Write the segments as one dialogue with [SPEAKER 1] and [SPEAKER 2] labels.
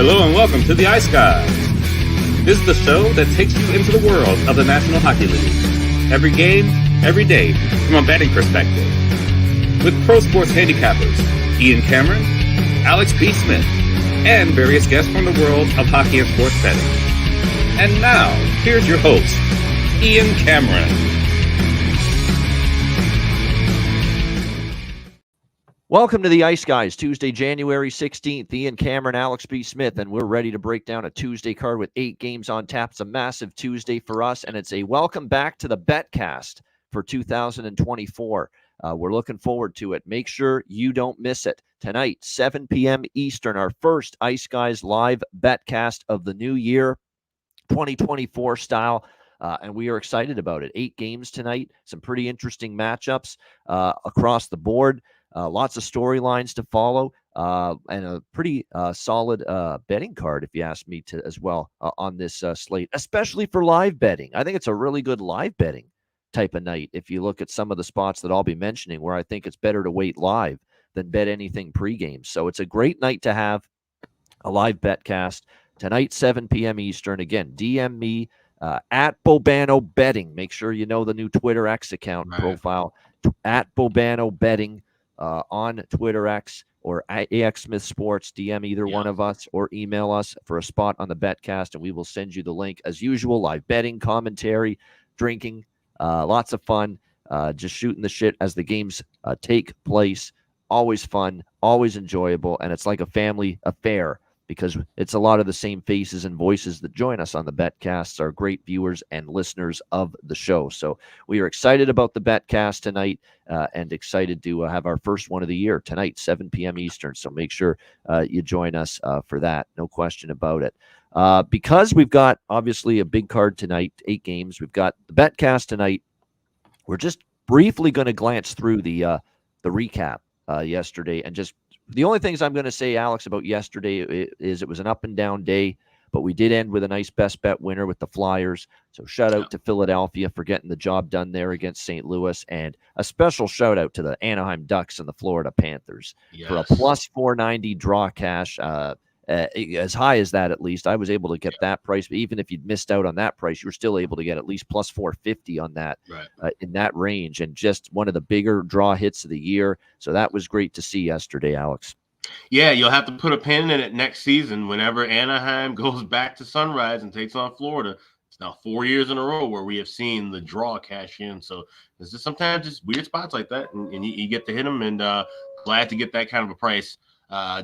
[SPEAKER 1] Hello and welcome to the Ice Guys. This is the show that takes you into the world of the National Hockey League. Every game, every day, from a betting perspective. With pro sports handicappers, Ian Cameron, Alex B. Smith, and various guests from the world of hockey and sports betting. And now, here's your host, Ian Cameron.
[SPEAKER 2] Welcome to the Ice Guys, Tuesday, January 16th. Ian Cameron, Alex B. Smith, and we're ready to break down a Tuesday card with 8 games on tap. It's a massive Tuesday for us, and it's a welcome back to the BetCast for 2024. We're looking forward to it. Make sure you don't miss it. Tonight, 7 p.m. Eastern, our first Ice Guys live BetCast of the new year, 2024 style. And we are excited about it. 8 games tonight, some pretty interesting matchups across the board. Lots of storylines to follow, and a pretty solid betting card, if you ask me, to as well on this slate, especially for live betting. I think it's a really good live betting type of night. If you look at some of the spots that I'll be mentioning, where I think it's better to wait live than bet anything pregame. So it's a great night to have a live betcast tonight, 7 p.m. Eastern. Again, DM me at Bobano Betting. Make sure you know the new Twitter X account profile at Bobano Betting. On Twitter X or AX Smith Sports, DM either one of us or email us for a spot on the BetCast, and we will send you the link. As usual, live betting, commentary, drinking, lots of fun, just shooting the shit as the games take place. Always fun, always enjoyable, and it's like a family affair because it's a lot of the same faces and voices that join us on the BetCasts are great viewers and listeners of the show. So we are excited about the BetCast tonight and excited to have our first one of the year tonight, 7 p.m. Eastern. So make sure you join us for that. No question about it. Because we've got, obviously, a big card tonight, 8 games. We've got the BetCast tonight. We're just briefly going to glance through the recap yesterday and just the only things I'm going to say, Alex, about yesterday is it was an up and down day, but we did end with a nice best bet winner with the Flyers. So shout out to Philadelphia for getting the job done there against St. Louis, and a special shout out to the Anaheim Ducks and the Florida Panthers for a plus 490 draw cash. As high as that, at least I was able to get that price. But even if you'd missed out on that price, you were still able to get at least plus 450 on that in that range, and just one of the bigger draw hits of the year. So that was great to see yesterday, Alex.
[SPEAKER 3] Yeah, you'll have to put a pin in it next season whenever Anaheim goes back to Sunrise and takes on Florida. It's now 4 years in a row where we have seen the draw cash in. So there's just sometimes just weird spots like that, and you get to hit them, and glad to get that kind of a price.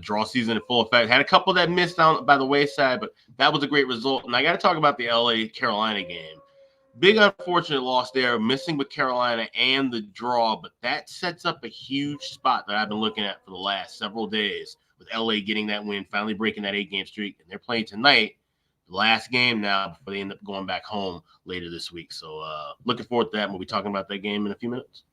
[SPEAKER 3] Draw season in full effect. Had a couple that missed out by the wayside, but that was a great result. And I got to talk about the LA-Carolina game. Big unfortunate loss there, missing with Carolina and the draw, but that sets up a huge spot that I've been looking at for the last several days with LA getting that win, finally breaking that 8-game streak. And they're playing tonight, the last game now, before they end up going back home later this week. So looking forward to that. We'll be talking about that game in a few minutes.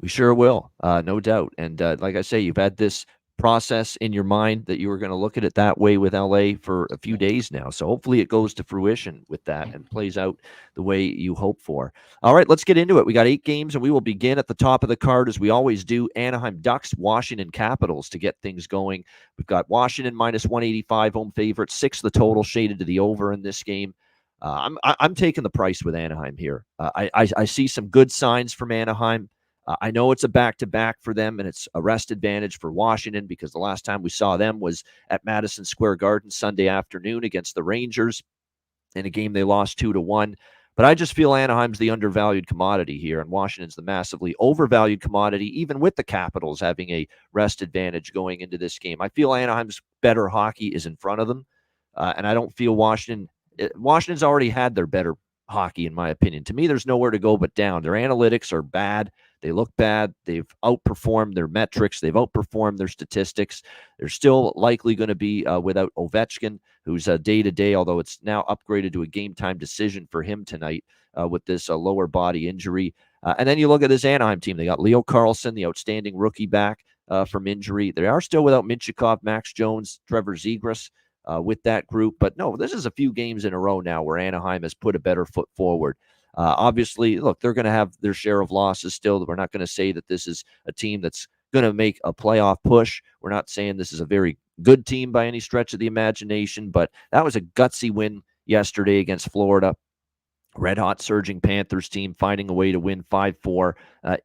[SPEAKER 2] We sure will, no doubt. And like I say, you've had this process in your mind that you were going to look at it that way with LA for a few days now. So hopefully it goes to fruition with that and plays out the way you hope for. All right, let's get into it. We got 8 games, and we will begin at the top of the card as we always do. Anaheim Ducks, Washington Capitals to get things going. We've got Washington minus 185 home favorite, 6 the total, shaded to the over in this game. I'm taking the price with Anaheim here. I see some good signs from Anaheim. I know it's a back-to-back for them, and it's a rest advantage for Washington because the last time we saw them was at Madison Square Garden Sunday afternoon against the Rangers in a game they lost 2-1. But I just feel Anaheim's the undervalued commodity here, and Washington's the massively overvalued commodity, even with the Capitals having a rest advantage going into this game. I feel Anaheim's better hockey is in front of them, and I don't feel Washington's already had their better hockey, in my opinion. To me, there's nowhere to go but down. Their analytics are bad. They look bad. They've outperformed their metrics. They've outperformed their statistics. They're still likely going to be without Ovechkin, who's a day-to-day, although it's now upgraded to a game-time decision for him tonight with this lower body injury. And then you look at this Anaheim team. They got Leo Carlsson, the outstanding rookie, back from injury. They are still without Minchikov, Max Jones, Trevor Zegras with that group. But no, this is a few games in a row now where Anaheim has put a better foot forward. Obviously, look, they're going to have their share of losses still. We're not going to say that this is a team that's going to make a playoff push. We're not saying this is a very good team by any stretch of the imagination, but that was a gutsy win yesterday against Florida. Red hot surging Panthers team finding a way to win 5-4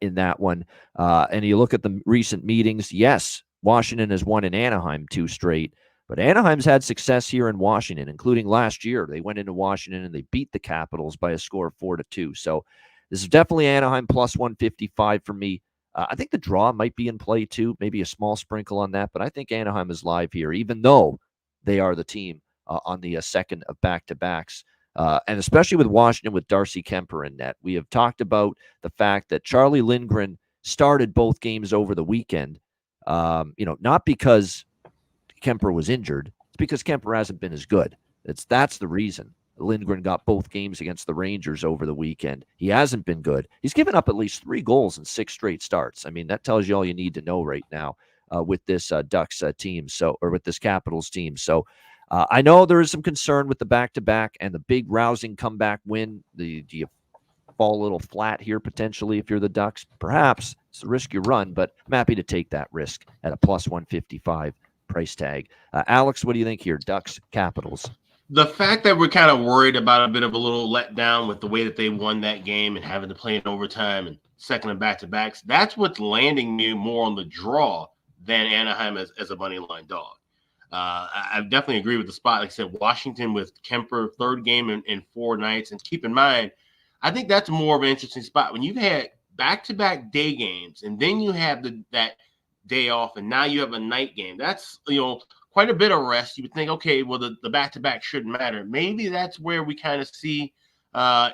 [SPEAKER 2] in that one. And you look at the recent meetings. Yes, Washington has won in Anaheim 2 straight, but Anaheim's had success here in Washington, including last year. They went into Washington and they beat the Capitals by a score of 4-2. So this is definitely Anaheim plus 155 for me. I think the draw might be in play too, maybe a small sprinkle on that, but I think Anaheim is live here, even though they are the team on the second of back-to-backs. And especially with Washington, with Darcy Kemper in net. We have talked about the fact that Charlie Lindgren started both games over the weekend. Not because Kemper was injured. It's because Kemper hasn't been as good. That's the reason. Lindgren got both games against the Rangers over the weekend. He hasn't been good. He's given up at least 3 goals in 6 straight starts. I mean, that tells you all you need to know right now with this Ducks team, or with this Capitals team. So I know there is some concern with the back-to-back and the big rousing comeback win. Do you fall a little flat here potentially if you're the Ducks? Perhaps. It's a risk you run, but I'm happy to take that risk at a plus 155 price tag. Alex, what do you think here? Ducks, Capitals.
[SPEAKER 3] The fact that we're kind of worried about a bit of a little letdown with the way that they won that game and having to play in overtime and second and back-to-backs, that's what's landing me more on the draw than Anaheim as a money line dog. I definitely agree with the spot. Like I said, Washington with Kemper, 3rd game in 4 nights. And keep in mind, I think that's more of an interesting spot. When you've had back-to-back day games and then you have that day off and now you have a night game, that's, quite a bit of rest. You would think, okay, well, the back-to-back shouldn't matter. Maybe that's where we kind of see, a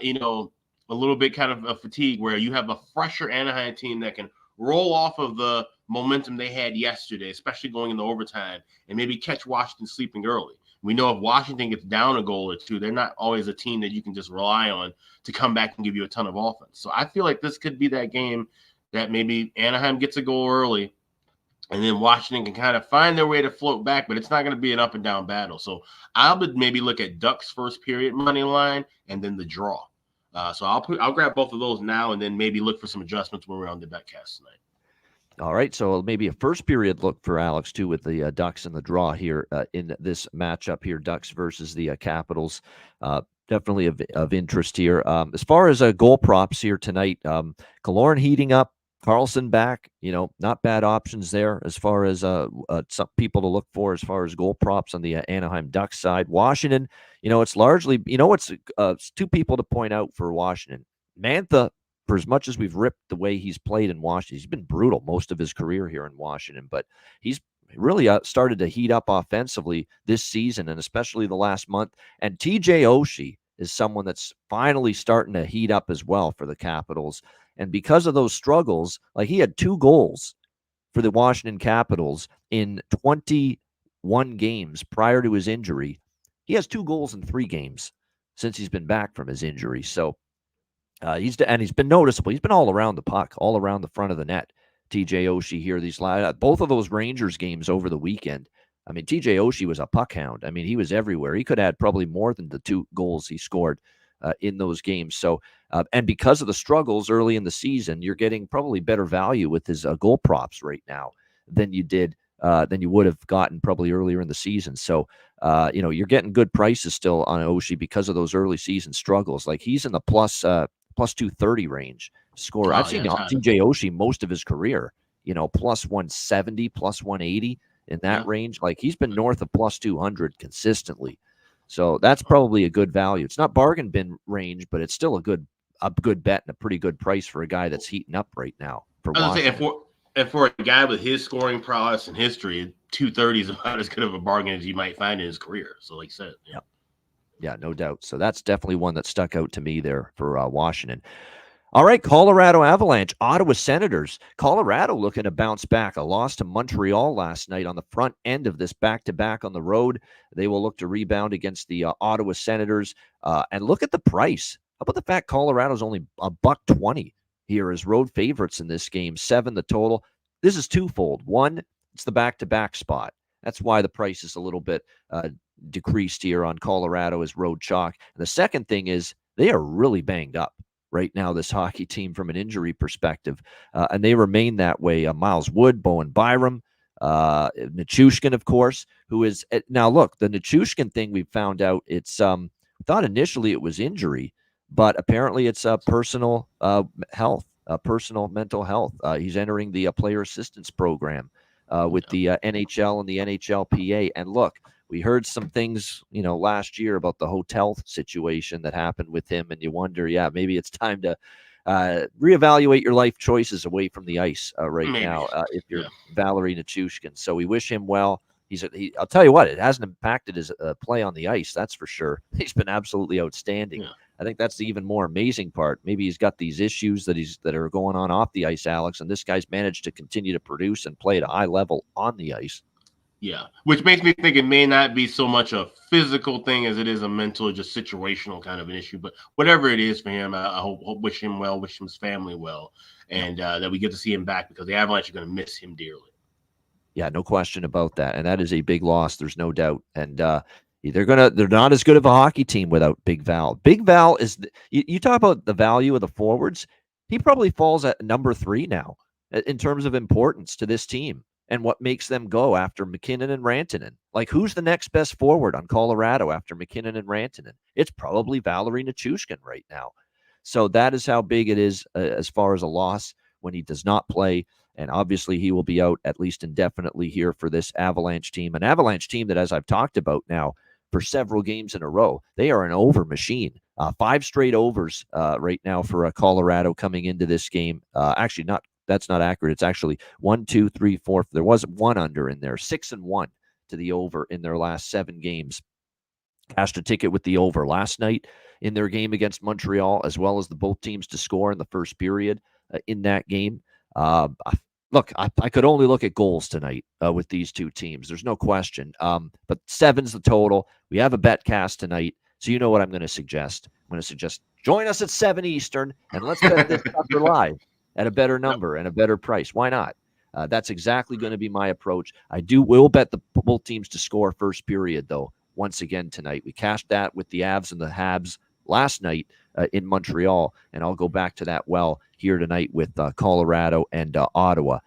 [SPEAKER 3] little bit kind of a fatigue where you have a fresher Anaheim team that can roll off of the momentum they had yesterday, especially going into overtime, and maybe catch Washington sleeping early. We know if Washington gets down a goal or two, they're not always a team that you can just rely on to come back and give you a ton of offense. So I feel like this could be that game that maybe Anaheim gets a goal early, and then Washington can kind of find their way to float back, but it's not going to be an up and down battle. So I would maybe look at Ducks first period money line and then the draw. So I'll grab both of those now and then maybe look for some adjustments when we're on the betcast tonight.
[SPEAKER 2] All right, so maybe a first period look for Alex too with the Ducks and the draw here in this matchup here, Ducks versus the Capitals. Definitely of interest here. As far as goal props here tonight, Killorn heating up, Carlson back. Not bad options there as far as some people to look for as far as goal props on the Anaheim Ducks side. Washington, it's largely, it's 2 people to point out for Washington. Mantha, for as much as we've ripped the way he's played in Washington, he's been brutal most of his career here in Washington, but he's really started to heat up offensively this season and especially the last month. And TJ Oshie is someone that's finally starting to heat up as well for the Capitals. And because of those struggles, like he had 2 goals for the Washington Capitals in 21 games prior to his injury. He has 2 goals in 3 games since he's been back from his injury. So he's been noticeable. He's been all around the puck, all around the front of the net. TJ Oshie here, both of those Rangers games over the weekend. I mean, TJ Oshie was a puck hound. I mean, he was everywhere. He could have had probably more than the 2 goals he scored in those games. So, and because of the struggles early in the season, you're getting probably better value with his goal props right now than you would have gotten probably earlier in the season. So, you're getting good prices still on Oshie because of those early season struggles. Like he's in the plus 230 range score. I've seen TJ Oshie most of his career, plus 170, plus 180 in that range. Like he's been north of plus 200 consistently. So that's probably a good value. It's not bargain bin range, but it's still a good bet and a pretty good price for a guy that's heating up right now.
[SPEAKER 3] And for a guy with his scoring prowess and history, 230 is about as good of a bargain as you might find in his career. So like I said,
[SPEAKER 2] yeah, no doubt. So that's definitely one that stuck out to me there for Washington. All right, Colorado Avalanche, Ottawa Senators. Colorado looking to bounce back. A loss to Montreal last night on the front end of this back-to-back on the road. They will look to rebound against the Ottawa Senators. And look at the price. How about the fact Colorado's only $1.20 here as road favorites in this game, 7 the total. This is twofold. One, it's the back-to-back spot. That's why the price is a little bit decreased here on Colorado as road chalk. And the second thing is they are really banged up right now, this hockey team, from an injury perspective. And they remain that way. Miles Wood, Bowen Byram, Nichushkin, of course, who is now look, the Nichushkin thing we found out, it's thought initially it was injury, but apparently it's personal health, personal mental health. He's entering the player assistance program with the NHL and the NHLPA. And look, we heard some things, last year about the hotel situation that happened with him, and you wonder, maybe it's time to reevaluate your life choices away from the ice right
[SPEAKER 3] Maybe.
[SPEAKER 2] now if you're Valerie Nichushkin. So we wish him well. I'll tell you what, it hasn't impacted his play on the ice, that's for sure. He's been absolutely outstanding.
[SPEAKER 3] Yeah.
[SPEAKER 2] I think that's the even more amazing part. Maybe he's got these issues that are going on off the ice, Alex, and this guy's managed to continue to produce and play at a high level on the ice.
[SPEAKER 3] Yeah, which makes me think it may not be so much a physical thing as it is a mental, just situational kind of an issue. But whatever it is for him, I hope wish him well, wish his family well, and that we get to see him back, because the Avalanche are going to miss him dearly.
[SPEAKER 2] Yeah, no question about that. And that is a big loss. There's no doubt. And they're not as good of a hockey team without Big Val. Big Val is, you talk about the value of the forwards. He probably falls at number 3 now in terms of importance to this team and what makes them go after McKinnon and Rantanen. Like, who's the next best forward on Colorado after McKinnon and Rantanen? It's probably Valerie Nichushkin right now. So that is how big it is as far as a loss when he does not play. And obviously he will be out at least indefinitely here for this Avalanche team. An Avalanche team that, as I've talked about now for several games in a row, they are an over machine. 5 straight overs right now for Colorado coming into this game. Actually, that's not accurate. It's actually 1, 2, 3, 4. There was one under in there. 6-1 to the over in their last 7 games. Cashed a ticket with the over last night in their game against Montreal, as well as both teams to score in the first period in that game. Look, I could only look at goals tonight with these two teams. There's no question. But 7's the total. We have a bet cast tonight. So you know what I'm going to suggest. I'm going to suggest join us at 7 Eastern, and let's bet this sucker live at a better number and a better price. Why not? That's exactly going to be my approach. Will bet both teams to score first period, though, once again tonight. We cashed that with the Avs and the Habs last night in Montreal, and I'll go back to that here tonight with Colorado and Ottawa.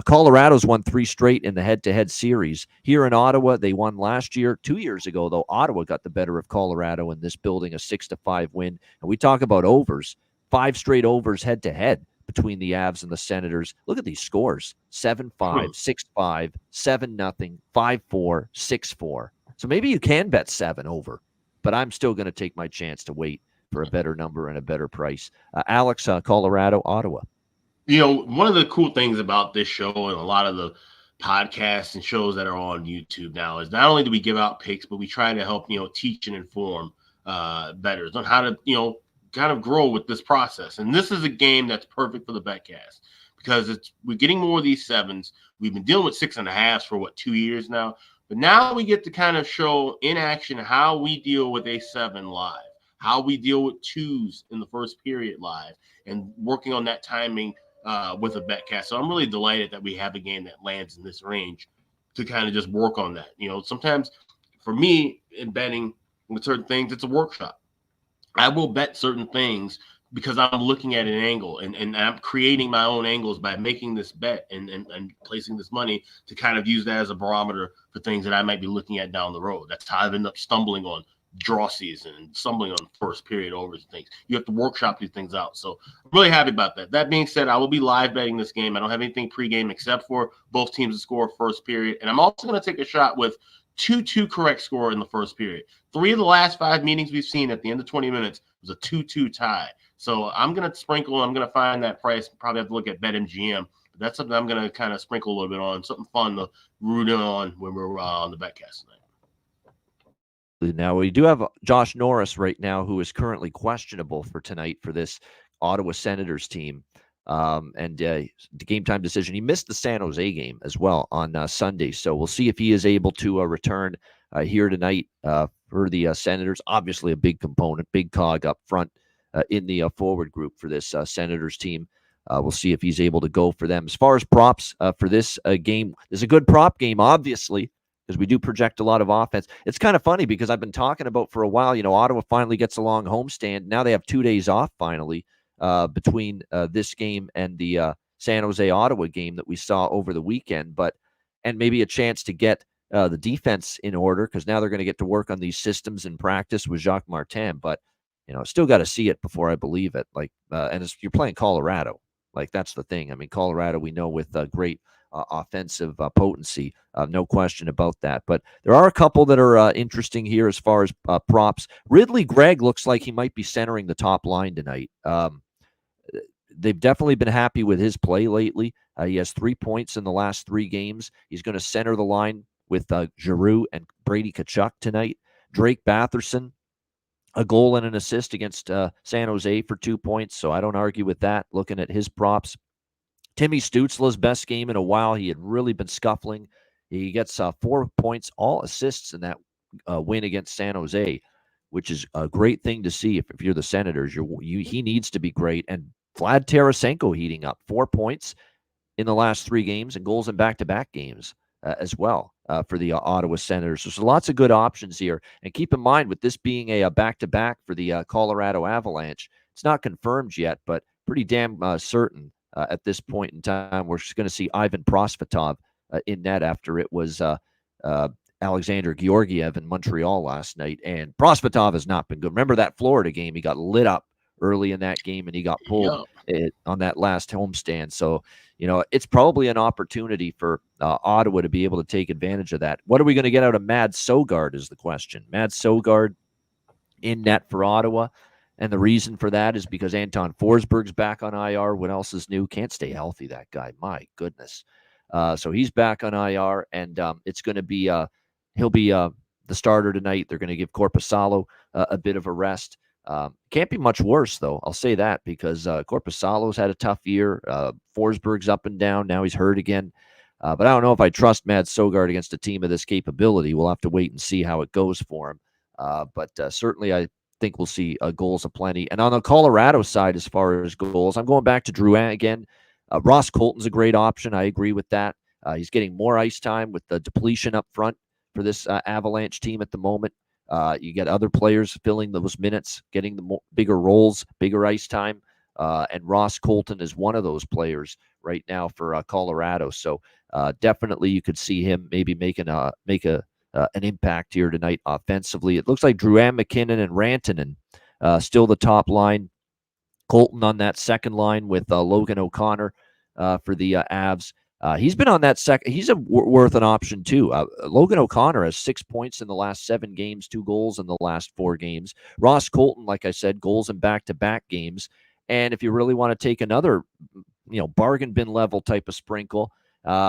[SPEAKER 2] Colorado's won 3 straight in the head-to-head series. Here in Ottawa, they won last year. 2 years ago, though, Ottawa got the better of Colorado in this building, a 6-5 win. And we talk about overs. 5 straight overs head-to-head between the Avs and the Senators. Look at these scores. 7-5, 6-5, 7-0, 5-4, 6-4. So maybe you can bet 7 over, but I'm still going to take my chance to wait for a better number and a better price. Alex, Colorado, Ottawa.
[SPEAKER 3] One of the cool things about this show and a lot of the podcasts and shows that are on YouTube now is not only do we give out picks, but we try to help, teach and inform bettors on how to, kind of grow with this process. And this is a game that's perfect for the betcast because we're getting more of these 7s. We've been dealing with 6.5s for 2 years now, but now we get to kind of show in action how we deal with a 7 live, how we deal with 2s in the first period live, and working on that timing with a betcast. So I'm really delighted that we have a game that lands in this range to kind of just work on that. Sometimes for me in betting with certain things, it's a workshop. I will bet certain things because I'm looking at an angle and I'm creating my own angles by making this bet and placing this money to kind of use that as a barometer for things that I might be looking at down the road. That's how I've ended up stumbling on draw season and stumbling on first period overs and things. You have to workshop these things out. So I'm really happy about that. That being said, I will be live betting this game. I don't have anything pregame except for both teams to score first period. And I'm also going to take a shot with 2-2 correct score in the first period. 3 of the last 5 meetings we've seen at the end of 20 minutes was a 2-2 tie. So I'm going to sprinkle. I'm going to find that price. Probably have to look at BetMGM. But that's something I'm going to kind of sprinkle a little bit on. Something fun to root on when we're on the betcast tonight.
[SPEAKER 2] Now, we do have Josh Norris right now, who is currently questionable for tonight for this Ottawa Senators team. And the game time decision. He missed the San Jose game as well on Sunday. So we'll see if he is able to return here tonight for the Senators. Obviously a big component, big cog up front in the forward group for this Senators team. We'll see if he's able to go for them. As far as props for this game, there's a good prop game, obviously, because we do project a lot of offense. It's kind of funny because I've been talking about for a while, Ottawa finally gets a long homestand. Now they have 2 days off finally. Between this game and the San Jose Ottawa game that we saw over the weekend. But and maybe a chance to get the defense in order, because now they're going to get to work on these systems in practice with Jacques Martin. But, still got to see it before I believe it. Like, and you're playing Colorado. Like, that's the thing. I mean, Colorado, we know, with great offensive potency, no question about that. But there are a couple that are interesting here as far as props. Ridley Gregg looks like he might be centering the top line tonight. They've definitely been happy with his play lately. He has 3 points in the last 3 games. He's going to center the line with Giroux and Brady Tkachuk tonight. Drake Batherson, a goal and an assist against San Jose for 2 points, so I don't argue with that, looking at his props. Timmy Stützle's best game in a while. He had really been scuffling. He gets 4 points, all assists in that win against San Jose, which is a great thing to see if you're the Senators. He needs to be great. And Vlad Tarasenko heating up, 4 points in the last 3 games and goals in back-to-back games as well for the Ottawa Senators. So lots of good options here. And keep in mind, with this being a back-to-back for the Colorado Avalanche, it's not confirmed yet, but pretty damn certain at this point in time. We're just going to see Ivan Prosvetov in net after it was Alexander Georgiev in Montreal last night. And Prosvetov has not been good. Remember that Florida game? He got lit up early in that game, and he got pulled on that last homestand. So, it's probably an opportunity for Ottawa to be able to take advantage of that. What are we going to get out of Mads Søgaard is the question. Mads Søgaard in net for Ottawa. And the reason for that is because Anton Forsberg's back on IR. What else is new? Can't stay healthy, that guy. My goodness. So he's back on IR, and it's going to be he'll be the starter tonight. They're going to give Korpisalo a bit of a rest. Can't be much worse, though. I'll say that, because Korpisalo's had a tough year. Forsberg's up and down. Now he's hurt again. But I don't know if I trust Mads Søgaard against a team of this capability. We'll have to wait and see how it goes for him. But certainly I think we'll see goals aplenty. And on the Colorado side, as far as goals, I'm going back to Drouin again. Ross Colton's a great option. I agree with that. He's getting more ice time with the depletion up front for this Avalanche team at the moment. You get other players filling those minutes, getting the bigger roles, bigger ice time. And Ross Colton is one of those players right now for Colorado. So definitely you could see him maybe make an impact here tonight offensively. It looks like Drouin, McKinnon, and Rantanen still the top line. Colton on that second line with Logan O'Connor for the Avs. He's been on that second. He's worth an option too. Logan O'Connor has 6 points in the last 7 games, 2 goals in the last 4 games. Ross Colton, like I said, goals in back-to-back games. And if you really want to take another, bargain bin level type of sprinkle,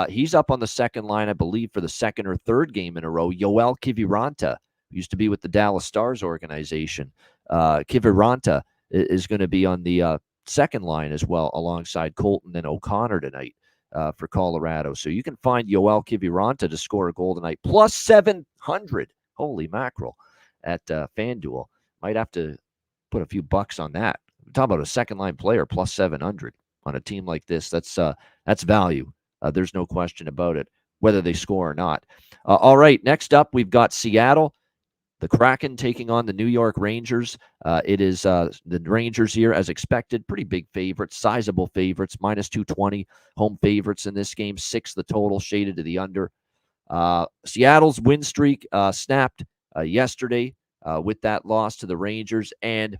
[SPEAKER 2] he's up on the second line, I believe, for the second or third game in a row. Yoel Kiviranta, who used to be with the Dallas Stars organization. Kiviranta is going to be on the second line as well, alongside Colton and O'Connor tonight for Colorado. So you can find Yoel Kiviranta to score a goal tonight, plus 700. Holy mackerel at FanDuel. Might have to put a few bucks on that. We're talking about a second line player plus 700 on a team like this. That's value. There's no question about it, whether they score or not. All right, next up, we've got Seattle. The Kraken taking on the New York Rangers. It is the Rangers here, as expected. Pretty big favorites, sizable favorites, minus 220 home favorites in this game. 6 the total, shaded to the under. Seattle's win streak snapped yesterday with that loss to the Rangers. And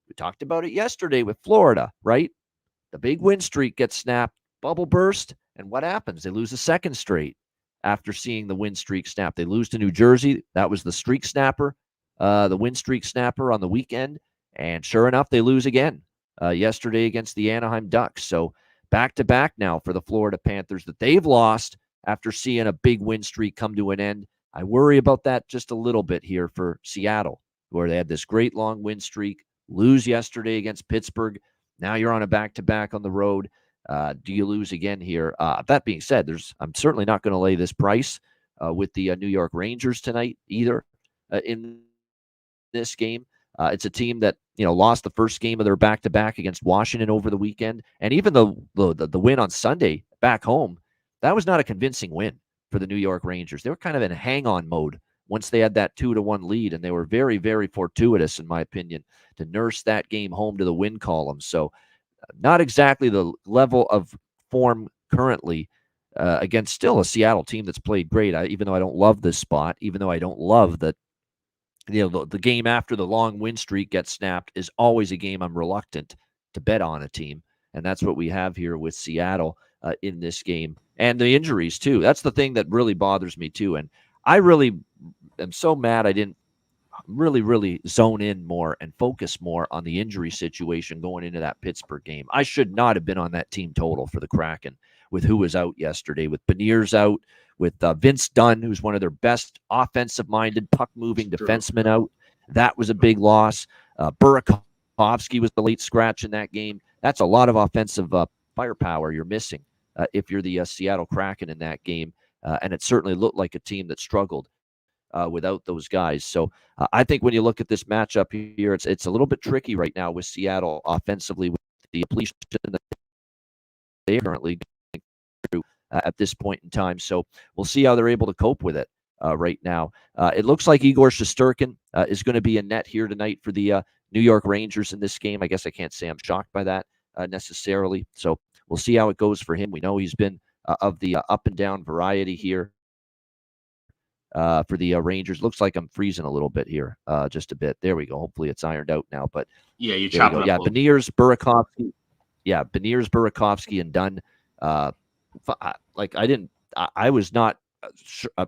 [SPEAKER 2] we talked about it yesterday with Florida, right? The big win streak gets snapped, bubble burst, and what happens? They lose a second straight. After seeing the win streak snap, they lose to New Jersey. That was the streak snapper, the win streak snapper on the weekend. And sure enough, they lose again yesterday against the Anaheim Ducks. So back-to-back now for the Florida Panthers that they've lost after seeing a big win streak come to an end. I worry about that just a little bit here for Seattle, where they had this great long win streak, lose yesterday against Pittsburgh. Now you're on a back-to-back on the road. Do you lose again here? That being said, I'm certainly not going to lay this price with the New York Rangers tonight either in this game. It's a team that lost the first game of their back-to-back against Washington over the weekend, and even the win on Sunday back home, that was not a convincing win for the New York Rangers. They were kind of in hang-on mode once they had that 2-1 lead, and they were very, very fortuitous, in my opinion, to nurse that game home to the win column. So not exactly the level of form currently against still a Seattle team that's played great. Even though I don't love this spot, even though I don't love that, the game after the long win streak gets snapped is always a game I'm reluctant to bet on a team. And that's what we have here with Seattle in this game. And the injuries, too. That's the thing that really bothers me, too. And I really am so mad I didn't really zone in more and focus more on the injury situation going into that Pittsburgh game. I should not have been on that team total for the Kraken with who was out yesterday, with Beniers out, with Vince Dunn, who's one of their best offensive-minded, puck-moving defensemen out. That was a big loss. Burakovsky was the late scratch in that game. That's a lot of offensive firepower you're missing if you're the Seattle Kraken in that game. And it certainly looked like a team that struggled without those guys. So I think when you look at this matchup here, it's a little bit tricky right now with Seattle offensively with the depletion that they're currently going through at this point in time. So we'll see how they're able to cope with it right now. It looks like Igor Shesterkin is going to be in net here tonight for the New York Rangers in this game. I guess I can't say I'm shocked by that necessarily. So we'll see how it goes for him. We know he's been of the up and down variety here. For the Rangers. Looks like I'm freezing a little bit here, just a bit. There we go. Hopefully it's ironed out now. But
[SPEAKER 3] yeah, you're chopping up.
[SPEAKER 2] Yeah, Beniers, Burakovsky. Yeah, Beniers, Burakovsky, and Dunn. I was not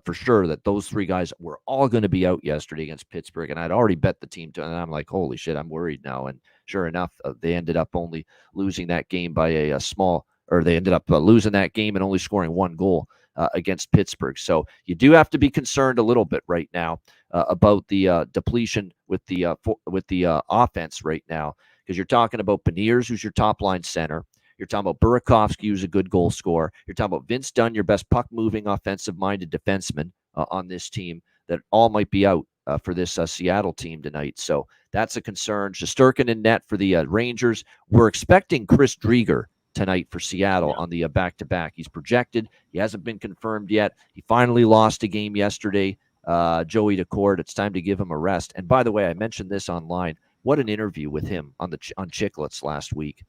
[SPEAKER 2] for sure that those three guys were all going to be out yesterday against Pittsburgh, and I'd already bet the team to, and I'm like, holy shit, I'm worried now. And sure enough, they ended up only losing that game by a small, or they ended up losing that game and only scoring one goal against Pittsburgh. So you do have to be concerned a little bit right now about the depletion with the offense right now, because you're talking about Beniers, who's your top line center. You're talking about Burakovsky, who's a good goal scorer. You're talking about Vince Dunn, your best puck-moving, offensive-minded defenseman on this team, that all might be out for this Seattle team tonight. So that's a concern. Shesterkin in net for the Rangers. We're expecting Chris Driedger tonight for Seattle on the back-to-back. He's projected. He hasn't been confirmed yet. He finally lost a game yesterday. Joey Daccord, it's time to give him a rest. And by the way, I mentioned this online. What an interview with him on Chicklets last week.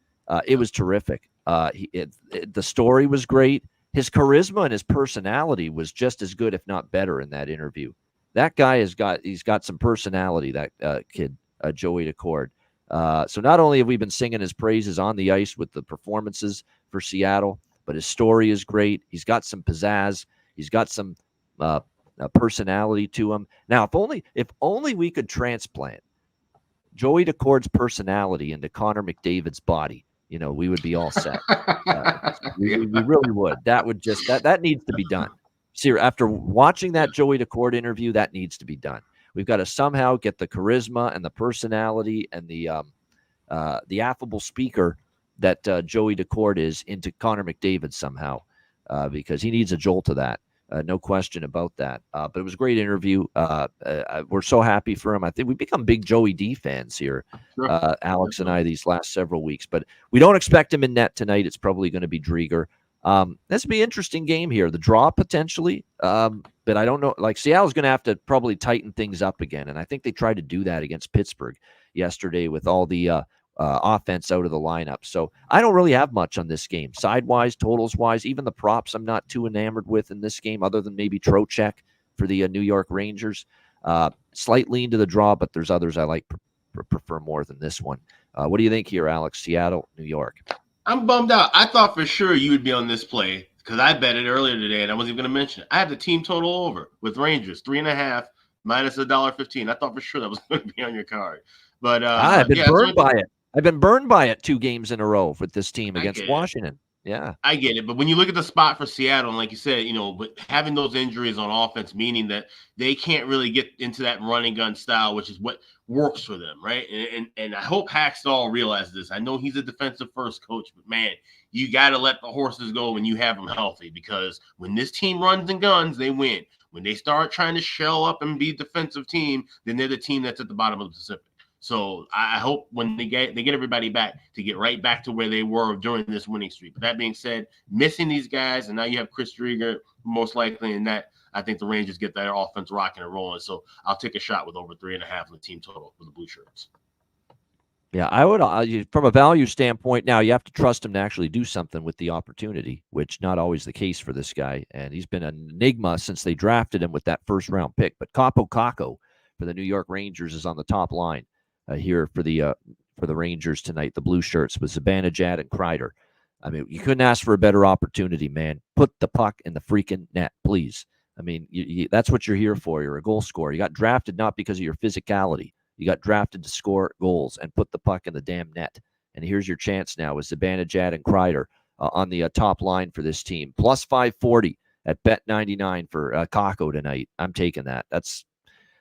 [SPEAKER 2] It was terrific. The story was great. His charisma and his personality was just as good, if not better, in that interview. That guy he's got some personality, that kid, Joey Daccord. So not only have we been singing his praises on the ice with the performances for Seattle, but his story is great. He's got some pizzazz. He's got some personality to him. Now, if only we could transplant Joey Daccord's personality into Connor McDavid's body, we would be all set. We really would. That would just that needs to be done. See, after watching that Joey Daccord interview, that needs to be done. We've got to somehow get the charisma and the personality and the affable speaker that Joey Daccord is into Connor McDavid somehow, because he needs a jolt of that. No question about that. But it was a great interview. We're so happy for him. I think we've become big Joey D fans here, sure. Alex and I, these last several weeks. But we don't expect him in net tonight. It's probably going to be Driedger. This will be an interesting game here. The draw potentially, but I don't know. Like, Seattle's going to have to probably tighten things up again, and I think they tried to do that against Pittsburgh yesterday with all the offense out of the lineup. So I don't really have much on this game, side-wise, totals-wise. Even the props I'm not too enamored with in this game, other than maybe Trocheck for the New York Rangers. Slight lean to the draw, but there's others I prefer more than this one. What do you think here, Alex? Seattle, New York.
[SPEAKER 3] I'm bummed out. I thought for sure you would be on this play because I bet it earlier today, and I wasn't even going to mention it. I have the team total over with Rangers, 3.5 minus $1.15. I thought for sure that was going to be on your card. But
[SPEAKER 2] I've been burned by it. I've been burned by it 2 games in a row with this team against Washington. Yeah,
[SPEAKER 3] I get it. But when you look at the spot for Seattle, and like you said, but having those injuries on offense, meaning that they can't really get into that running gun style, which is what works for them, right? And I hope Hackstall realizes this. I know he's a defensive first coach, but man, you got to let the horses go when you have them healthy, because when this team runs and guns, they win. When they start trying to shell up and be a defensive team, then they're the team that's at the bottom of the Pacific. So I hope when they get everybody back to get right back to where they were during this winning streak. But that being said, missing these guys, and now you have Chris Driedger most likely in that. I think the Rangers get their offense rocking and rolling. So I'll take a shot with over 3.5 on the team total for the Blue Shirts.
[SPEAKER 2] Yeah, I would, from a value standpoint, now you have to trust him to actually do something with the opportunity, which not always the case for this guy. And he's been an enigma since they drafted him with that first-round pick. But Capo Caco for the New York Rangers is on the top line here for the Rangers tonight, the blue shirts with Zibanejad and Kreider. I mean, you couldn't ask for a better opportunity, man. Put the puck in the freaking net, please. I mean, that's what you're here for. You're a goal scorer. You got drafted not because of your physicality. You got drafted to score goals and put the puck in the damn net. And here's your chance now with Zibanejad and Kreider on the top line for this team. Plus 540 at Bet99 for Kako tonight. I'm taking that.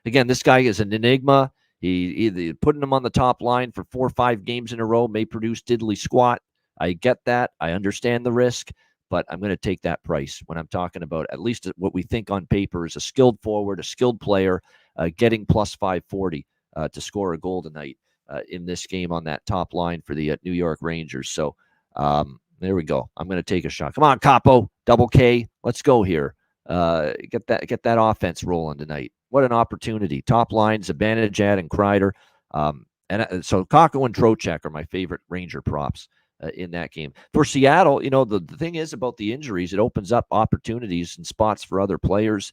[SPEAKER 2] Again, this guy is an enigma. He either putting him on the top line for 4 or 5 games in a row may produce diddly squat. I get that. I understand the risk, but I'm going to take that price when I'm talking about at least what we think on paper is a skilled forward, a skilled player, getting plus 540 to score a goal tonight in this game on that top line for the New York Rangers. So there we go. I'm going to take a shot. Come on, Capo, double K. Let's go here. Get that offense rolling tonight. What an opportunity. Top line, Zibanejad and Kreider. So Kako and Trocheck are my favorite Ranger props in that game. For Seattle, the thing is about the injuries, it opens up opportunities and spots for other players.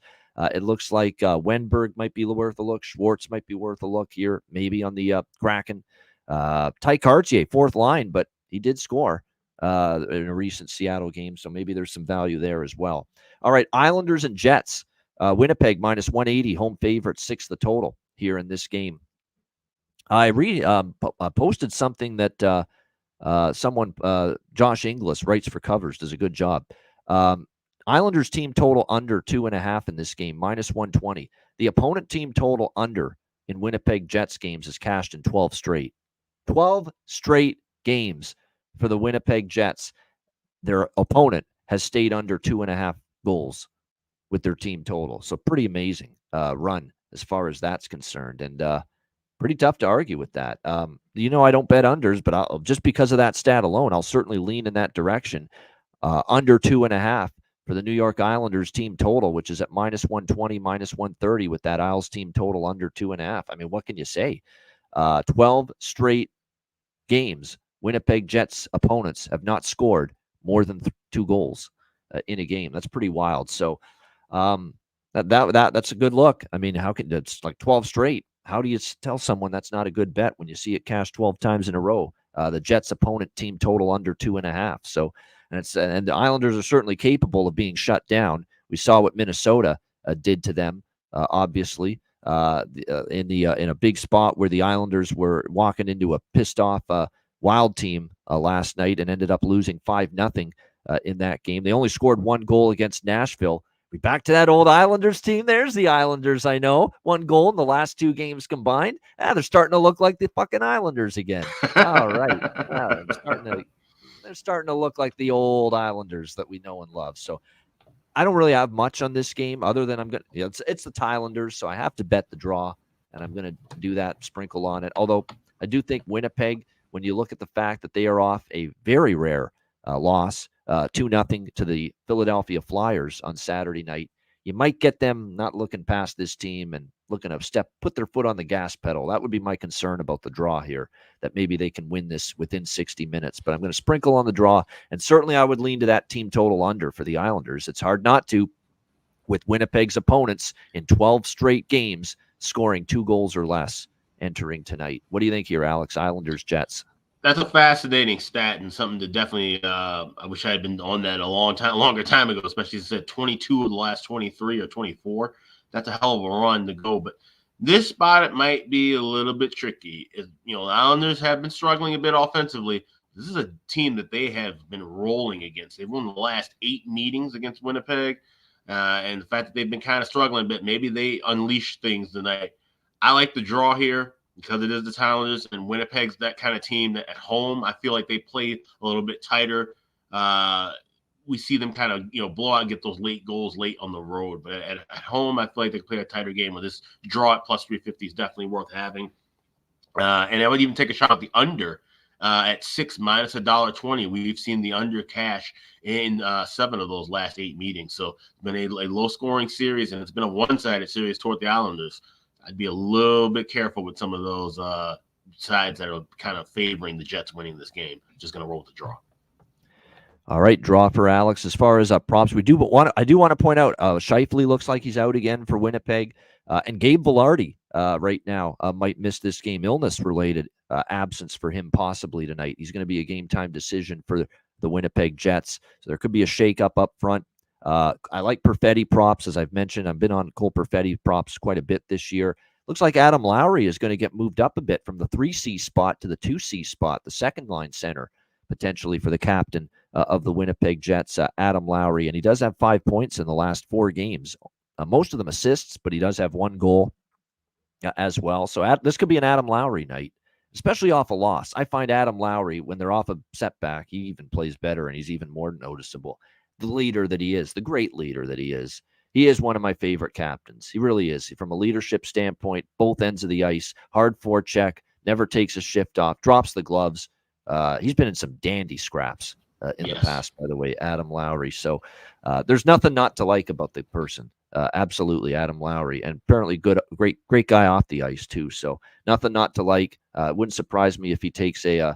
[SPEAKER 2] It looks like Wenberg might be worth a look. Schwartz might be worth a look here, maybe on the Kraken. Ty Cartier, fourth line, but he did score in a recent Seattle game, so maybe there's some value there as well. All right, Islanders and Jets. Winnipeg minus 180, home favorite, 6 the total here in this game. I posted something that someone, Josh Inglis, writes for Covers, does a good job. Islanders team total under 2.5 in this game, minus 120. The opponent team total under in Winnipeg Jets games is cashed in 12 straight. 12 straight games for the Winnipeg Jets. Their opponent has stayed under 2.5 goals with their team total. So pretty amazing run as far as that's concerned. And pretty tough to argue with that. I don't bet unders, but just because of that stat alone, I'll certainly lean in that direction. Under 2.5 for the New York Islanders team total, which is at minus 120, minus 130 with that Isles team total under 2.5. I mean, what can you say? 12 straight games, Winnipeg Jets opponents have not scored more than 2 goals in a game. That's pretty wild. So that's a good look. I mean, it's like 12 straight. How do you tell someone that's not a good bet when you see it cash 12 times in a row? The Jets opponent team total under 2.5. So, and the Islanders are certainly capable of being shut down. We saw what Minnesota did to them, obviously, in a big spot where the Islanders were walking into a pissed off Wild team last night and ended up losing 5-0 in that game. They only scored 1 goal against Nashville. We back to that old Islanders team. There's the Islanders, I know. 1 goal in the last 2 games combined. They're starting to look like the fucking Islanders again. All right. They're starting to look like the old Islanders that we know and love. So I don't really have much on this game other than it's the Islanders, so I have to bet the draw, and I'm going to do that, sprinkle on it. Although I do think Winnipeg, when you look at the fact that they are off a very rare loss, 2-0 to the Philadelphia Flyers on Saturday night, you might get them not looking past this team and looking to put their foot on the gas pedal. That would be my concern about the draw here, that maybe they can win this within 60 minutes. But I'm going to sprinkle on the draw, and certainly I would lean to that team total under for the Islanders. It's hard not to, with Winnipeg's opponents in 12 straight games scoring 2 goals or less entering tonight. What do you think here, Alex? Islanders, Jets.
[SPEAKER 3] That's a fascinating stat and something to definitely. I wish I had been on that longer time ago. Especially since said 22 of the last 23 or 24. That's a hell of a run to go. But this spot, it might be a little bit tricky. The Islanders have been struggling a bit offensively. This is a team that they have been rolling against. They've won the last 8 meetings against Winnipeg, and the fact that they've been kind of struggling a bit, maybe they unleash things tonight. I like the draw here, because it is the Islanders, and Winnipeg's that kind of team that at home, I feel like they play a little bit tighter. We see them kind of, blow out and get those late goals late on the road. But at home, I feel like they play a tighter game. With this draw at plus 350 is definitely worth having. And I would even take a shot at the under at 6 minus $1.20. We've seen the under cash in 7 of those last 8 meetings. So it's been a low-scoring series, and it's been a one-sided series toward the Islanders. I'd be a little bit careful with some of those sides that are kind of favoring the Jets winning this game. Just going to roll with the draw.
[SPEAKER 2] All right, draw for Alex. As far as props, I do want to point out Scheifele looks like he's out again for Winnipeg, and Gabe Vilardi right now might miss this game, illness-related absence for him possibly tonight. He's going to be a game-time decision for the Winnipeg Jets, so there could be a shake-up up front. I like Perfetti props, as I've mentioned. I've been on Cole Perfetti props quite a bit this year. Looks like Adam Lowry is going to get moved up a bit from the 3C spot to the 2C spot, the second-line center, potentially for the captain of the Winnipeg Jets, Adam Lowry. And he does have 5 points in the last 4 games. Most of them assists, but he does have 1 goal as well. So this could be an Adam Lowry night, especially off a loss. I find Adam Lowry, when they're off a setback, he even plays better and he's even more noticeable. The leader that he is, the great leader that he is one of my favorite captains. He really is. From a leadership standpoint, both ends of the ice, hard forecheck, never takes a shift off, drops the gloves. He's been in some dandy scraps in the past, by the way, Adam Lowry. So there's nothing not to like about the person. Absolutely, Adam Lowry, and apparently great guy off the ice too. So nothing not to like. Wouldn't surprise me if he takes the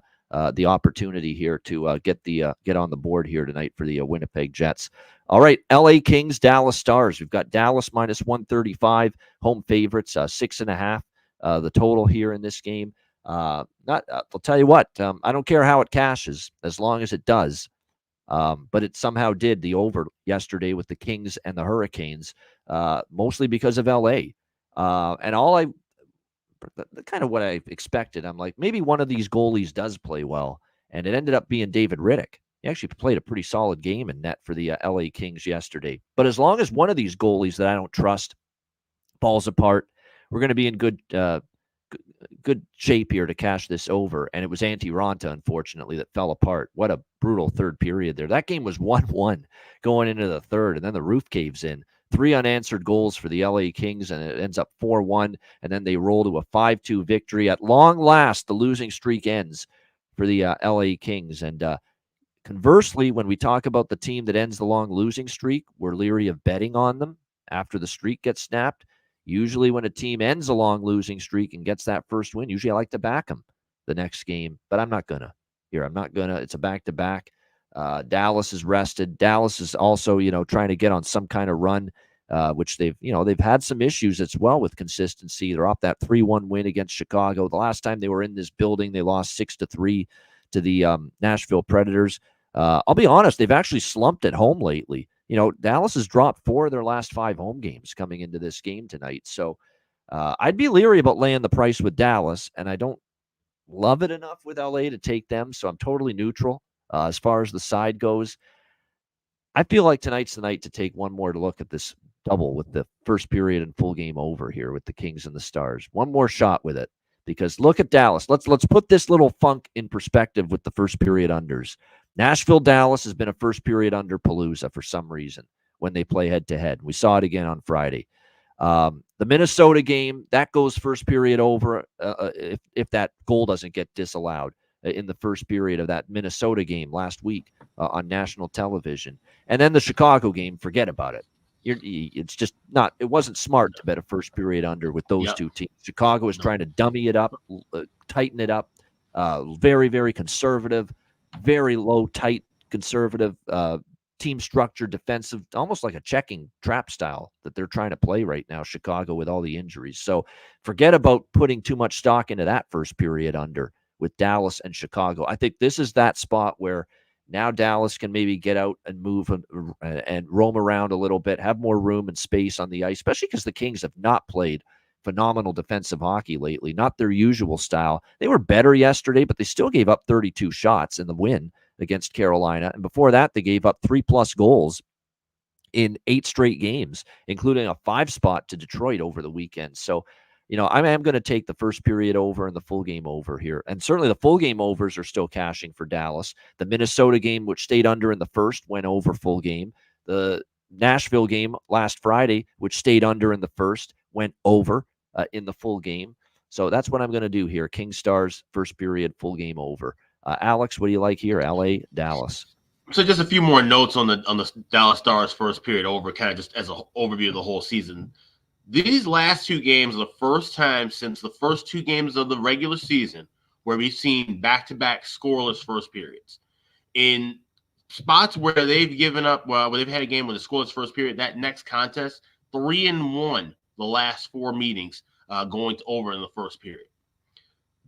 [SPEAKER 2] opportunity here to get on the board here tonight for the Winnipeg Jets. All right, LA Kings, Dallas Stars. We've got Dallas minus 135, home favorites, 6.5. The total here in this game. I'll tell you what, I don't care how it cashes as long as it does. But it somehow did the over yesterday with the Kings and the Hurricanes, mostly because of LA. And kind of what I expected. I'm like, maybe one of these goalies does play well. And it ended up being David Riddick. He actually played a pretty solid game in net for the LA Kings yesterday. But as long as one of these goalies that I don't trust falls apart, we're going to be in good shape here to cash this over. And it was Antti Raanta, unfortunately, that fell apart. What a brutal third period there. That game was 1-1 going into the third, and then the roof caves in. 3 unanswered goals for the LA Kings, and it ends up 4-1, and then they roll to a 5-2 victory. At long last, the losing streak ends for the LA Kings. And conversely, when we talk about the team that ends the long losing streak, we're leery of betting on them after the streak gets snapped. Usually when a team ends a long losing streak and gets that first win, usually I like to back them the next game, but I'm not going to. It's a back-to-back. Dallas is rested. Dallas is also, trying to get on some kind of run, which they've had some issues as well with consistency. They're off that 3-1 win against Chicago. The last time they were in this building, they lost 6-3 to the Nashville Predators. I'll be honest, they've actually slumped at home lately. Dallas has dropped 4 of their last 5 home games coming into this game tonight. So I'd be leery about laying the price with Dallas, and I don't love it enough with LA to take them, so I'm totally neutral as far as the side goes. I feel like tonight's the night to take one more look at this double with the first period and full game over here with the Kings and the Stars. One more shot with it, because look at Dallas. Let's put this little funk in perspective with the first period unders. Nashville, Dallas has been a first period under palooza for some reason when they play head-to-head. We saw it again on Friday. The Minnesota game, that goes first period over if that goal doesn't get disallowed in the first period of that Minnesota game last week on national television. And then the Chicago game, forget about it. It's just not – it wasn't smart to bet a first period under with those two teams. Chicago is trying to dummy it up, tighten it up, very, very conservative, very low, tight, conservative team structure, defensive, almost like a checking trap style that they're trying to play right now, Chicago, with all the injuries. So forget about putting too much stock into that first period under with Dallas and Chicago. I think this is that spot where now Dallas can maybe get out and move and roam around a little bit, have more room and space on the ice, especially because the Kings have not played phenomenal defensive hockey lately, not their usual style. They were better yesterday, but they still gave up 32 shots in the win against Carolina. And before that, they gave up 3+ goals in 8 straight games, including a 5 spot to Detroit over the weekend. So, I am going to take the first period over and the full game over here. And certainly the full game overs are still cashing for Dallas. The Minnesota game, which stayed under in the first, went over full game. The Nashville game last Friday, which stayed under in the first, went over in the full game. So that's what I'm going to do here. King Stars, first period, full game over. Alex, what do you like here? LA, Dallas.
[SPEAKER 3] So just a few more notes on the Dallas Stars first period over, kind of just as an overview of the whole season. These last two games are the first time since the first two games of the regular season where we've seen back-to-back scoreless first periods. In spots where they've given up, where they've had a game with a scoreless first period, that next contest, 3-1 the last four meetings going to over in the first period.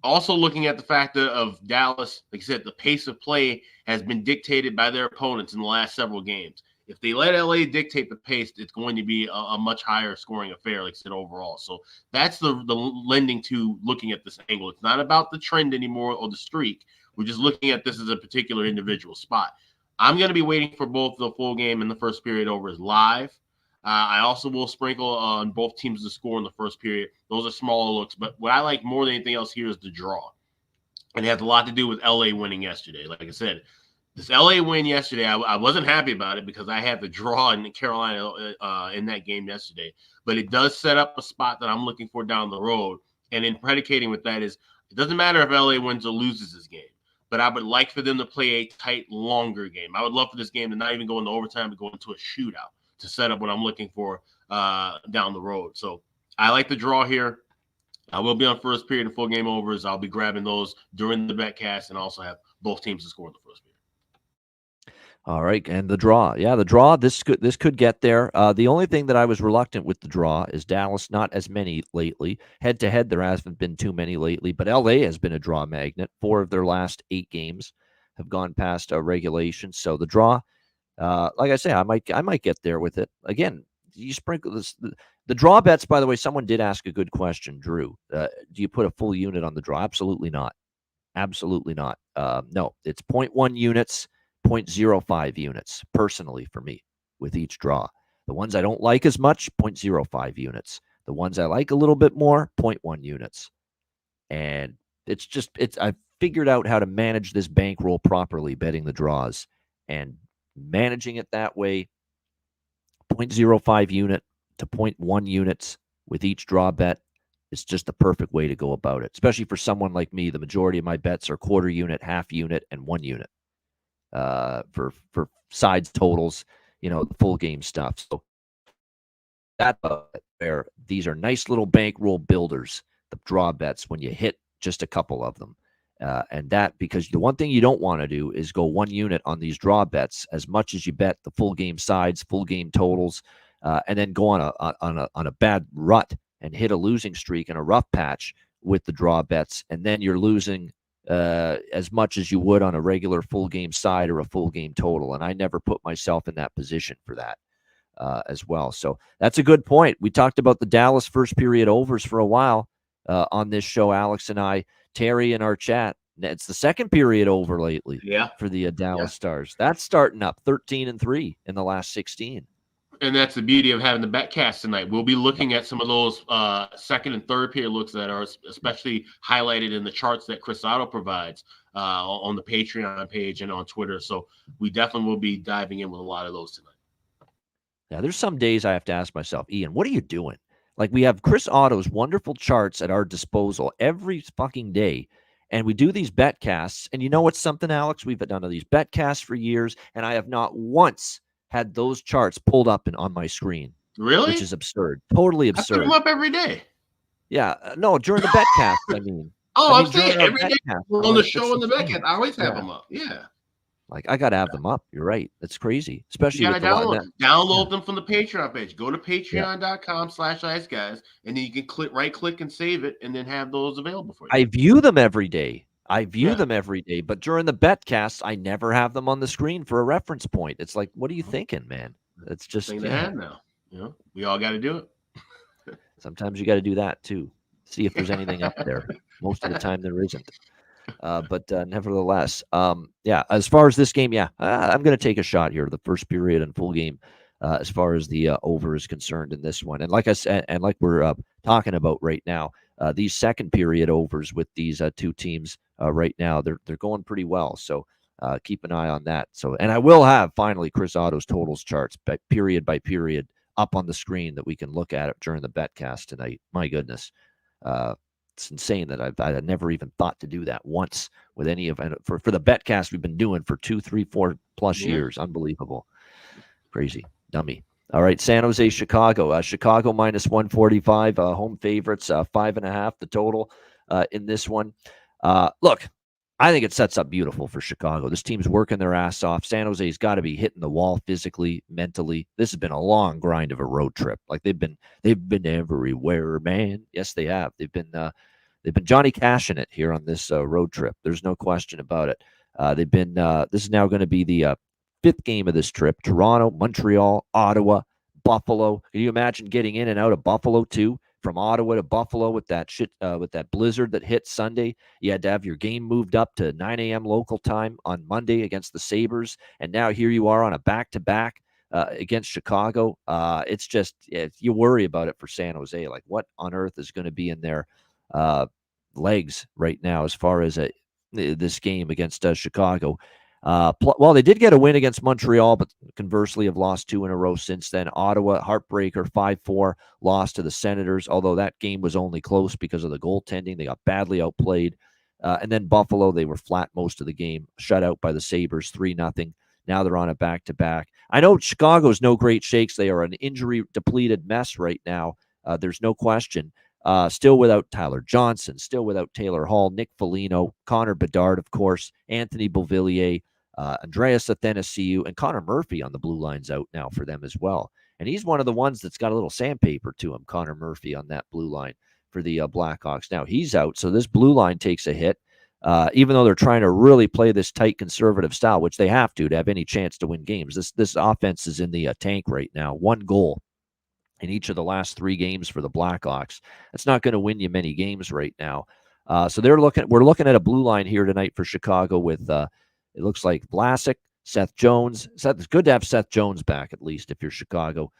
[SPEAKER 3] Also looking at the fact of Dallas, like I said, the pace of play has been dictated by their opponents in the last several games. If they let LA dictate the pace, it's going to be a much higher scoring affair, like I said, overall. So that's the lending to looking at this angle. It's not about the trend anymore or the streak. We're just looking at this as a particular individual spot. I'm going to be waiting for both the full game and the first period overs live. I also will sprinkle on both teams to score in the first period. Those are smaller looks. But what I like more than anything else here is the draw. And it has a lot to do with LA winning yesterday. Like I said, this LA win yesterday, I wasn't happy about it because I had the draw in Carolina in that game yesterday. But it does set up a spot that I'm looking for down the road. And in predicating with that is, it doesn't matter if LA wins or loses this game. But I would like for them to play a tight, longer game. I would love for this game to not even go into overtime, but go into a shootout to set up what I'm looking for down the road. So I like the draw here. I will be on first period and full game overs. I'll be grabbing those during the betcast and also have both teams to score in the first period.
[SPEAKER 2] All right, and the draw. Yeah, the draw, this could get there. The only thing that I was reluctant with the draw is Dallas, not as many lately. Head-to-head, there hasn't been too many lately, but LA has been a draw magnet. 4 of their last 8 games have gone past regulation. So the draw, like I say, I might get there with it. Again, you sprinkle this. The draw bets, by the way, someone did ask a good question, Drew. Do you put a full unit on the draw? Absolutely not. Absolutely not. No, it's 0.1 units. 0.05 units personally for me with each draw. The ones I don't like as much, 0.05 units. The ones I like a little bit more, 0.1 units. And I've figured out how to manage this bankroll properly, betting the draws and managing it that way, 0.05 unit to 0.1 units with each draw bet is just the perfect way to go about it, especially for someone like me. The majority of my bets are quarter unit, half unit, and 1 unit. For sides totals, the full game stuff. So that where these are nice little bankroll builders, the draw bets when you hit just a couple of them. And that, because the one thing you don't want to do is go 1 unit on these draw bets as much as you bet the full game sides, full game totals, and then go on a bad rut and hit a losing streak and a rough patch with the draw bets, and then you're losing as much as you would on a regular full game side or a full game total. And I never put myself in that position for that as well. So that's a good point. We talked about the Dallas first period overs for a while on this show, Alex and I. Terry in our chat, it's the second period over lately for the Dallas Stars. That's starting up 13-3 in the last 16.
[SPEAKER 3] And that's the beauty of having the betcast tonight. We'll be looking at some of those second and third period looks that are especially highlighted in the charts that Chris Otto provides on the Patreon page and on Twitter. So we definitely will be diving in with a lot of those tonight.
[SPEAKER 2] Yeah, there's some days I have to ask myself, Ian, what are you doing? Like, we have Chris Otto's wonderful charts at our disposal every fucking day, and we do these betcasts. And you know what's something, Alex? We've done these betcasts for years, and I have not once had those charts pulled up on my screen.
[SPEAKER 3] Really?
[SPEAKER 2] Which is absurd. Totally absurd.
[SPEAKER 3] I put them up every day.
[SPEAKER 2] Yeah. No, during the betcast, I mean.
[SPEAKER 3] I'm saying every day we're on the show in the betcast. I always have them up. Yeah.
[SPEAKER 2] Like, I got to have them up. You're right. That's crazy. Especially with
[SPEAKER 3] download them from the Patreon page. Go to patreon.com/Ice Guys, and then you can right click and save it, and then have those available for you.
[SPEAKER 2] I view them every day. Them every day, but during the betcast, I never have them on the screen for a reference point. It's like, what are you thinking, man? It's just
[SPEAKER 3] thing to have now. We all got to do it.
[SPEAKER 2] Sometimes you got to do that too. See if there's anything up there. Most of the time there isn't. But nevertheless, as far as this game, I'm going to take a shot here. The first period and full game, as far as the over is concerned in this one. And like I said, and like we're talking about right now, these second period overs with these two teams right now, they're going pretty well. So keep an eye on that. So, and I will have finally Chris Otto's totals charts, period by period, up on the screen that we can look at it during the betcast tonight. My goodness. It's insane that I've never even thought to do that once with any of for the betcast we've been doing for 2, 3, 4 plus years. Unbelievable. Crazy. Dummy. All right, San Jose, Chicago. Chicago minus 145, home favorites, 5.5 the total in this one. Look, I think it sets up beautiful for Chicago. This team's working their ass off. San Jose's got to be hitting the wall physically, mentally. This has been a long grind of a road trip. Like they've been everywhere, man. Yes, they have. They've been Johnny Cashing it here on this road trip. There's no question about it. This is now going to be the fifth game of this trip. Toronto, Montreal, Ottawa, Buffalo. Can you imagine getting in and out of Buffalo too? From Ottawa to Buffalo with that blizzard that hit Sunday. You had to have your game moved up to 9 a.m. local time on Monday against the Sabres. And now here you are on a back-to-back against Chicago. You worry about it for San Jose. Like, what on earth is going to be in their legs right now as far as this game against Chicago? Well, they did get a win against Montreal, but conversely have lost 2 in a row since then. Ottawa, heartbreaker, 5-4 loss to the Senators, although that game was only close because of the goaltending. They got badly outplayed. And then Buffalo, they were flat most of the game, shut out by the Sabres, 3-0. Now they're on a back-to-back. I know Chicago's no great shakes. They are an injury-depleted mess right now. There's no question. Still without Tyler Johnson, still without Taylor Hall, Nick Foligno, Connor Bedard, of course, Anthony Beauvillier, Andreas Athanasiou, and Connor Murphy on the blue line's out now for them as well. And he's one of the ones that's got a little sandpaper to him, Connor Murphy, on that blue line for the Blackhawks. Now he's out, so this blue line takes a hit, even though they're trying to really play this tight conservative style, which they have to have any chance to win games. This offense is in the tank right now. 1 goal in each of the last 3 games for the Blackhawks. It's not going to win you many games right now. So we're looking at a blue line here tonight for Chicago with it looks like Vlasic, Seth Jones. It's good to have Seth Jones back, at least, if you're Chicago.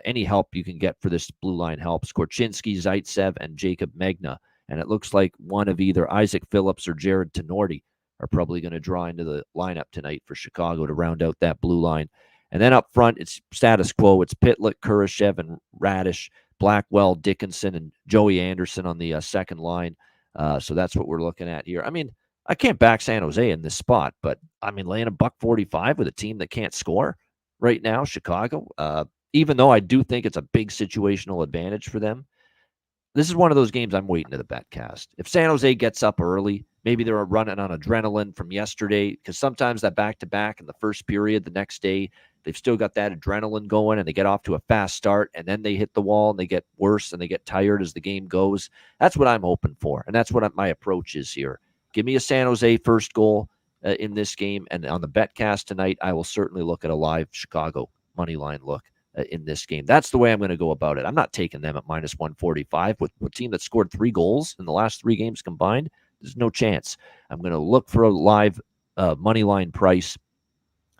[SPEAKER 2] Any help you can get for this blue line helps. Korchinski, Zaitsev, and Jacob Megna. And it looks like one of either Isaac Phillips or Jared Tenorti are probably going to draw into the lineup tonight for Chicago to round out that blue line. And then up front, it's status quo. It's Pitlick, Kurashev, and Radish, Blackwell, Dickinson, and Joey Anderson on the second line. So that's what we're looking at here. I mean, I can't back San Jose in this spot, but I mean, laying $1.45 with a team that can't score right now, Chicago, even though I do think it's a big situational advantage for them, this is one of those games I'm waiting to the bet cast. If San Jose gets up early, maybe they're running on adrenaline from yesterday, because sometimes that back-to-back in the first period, the next day, they've still got that adrenaline going and they get off to a fast start and then they hit the wall and they get worse and they get tired as the game goes. That's what I'm hoping for. And that's what my approach is here. Give me a San Jose first goal in this game. And on the betcast tonight, I will certainly look at a live Chicago money line look in this game. That's the way I'm going to go about it. I'm not taking them at minus 145 with a team that scored 3 goals in the last 3 games combined. There's no chance. I'm going to look for a live money line price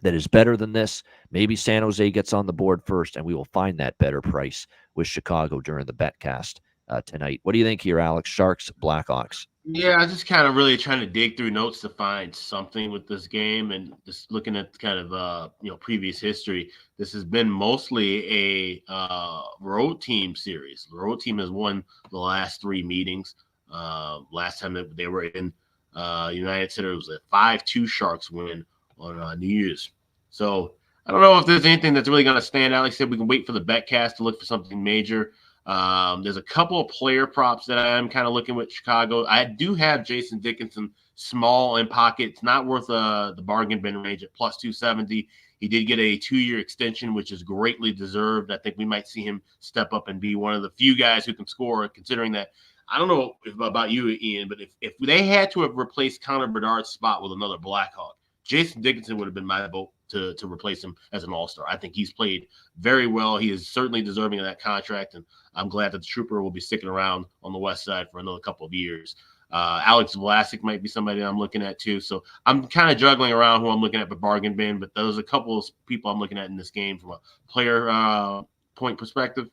[SPEAKER 2] that is better than this. Maybe San Jose gets on the board first, and we will find that better price with Chicago during the betcast tonight. What do you think here, Alex? Sharks, Blackhawks?
[SPEAKER 3] Yeah, I just kind of really trying to dig through notes to find something with this game, and just looking at kind of previous history. This has been mostly a road team series. The road team has won the last 3 meetings. Last time that they were in United Center, it was a 5-2 Sharks win on New Year's. So I don't know if there's anything that's really going to stand out. Like I said, we can wait for the betcast to look for something major. There's a couple of player props that I'm kind of looking with Chicago. I do have Jason Dickinson small in pocket. It's not worth the bargain bin range at plus 270. He did get a 2-year extension, which is greatly deserved. I think we might see him step up and be one of the few guys who can score, considering that. I don't know about you, Ian, but if they had to have replaced Connor Bedard's spot with another Blackhawk, Jason Dickinson would have been my vote to replace him as an all-star. I think he's played very well. He is certainly deserving of that contract, and I'm glad that the Trooper will be sticking around on the west side for another couple of years. Alex Vlasic might be somebody I'm looking at too. So I'm kind of juggling around who I'm looking at for bargain bin, but there's a couple of people I'm looking at in this game from a player point perspective.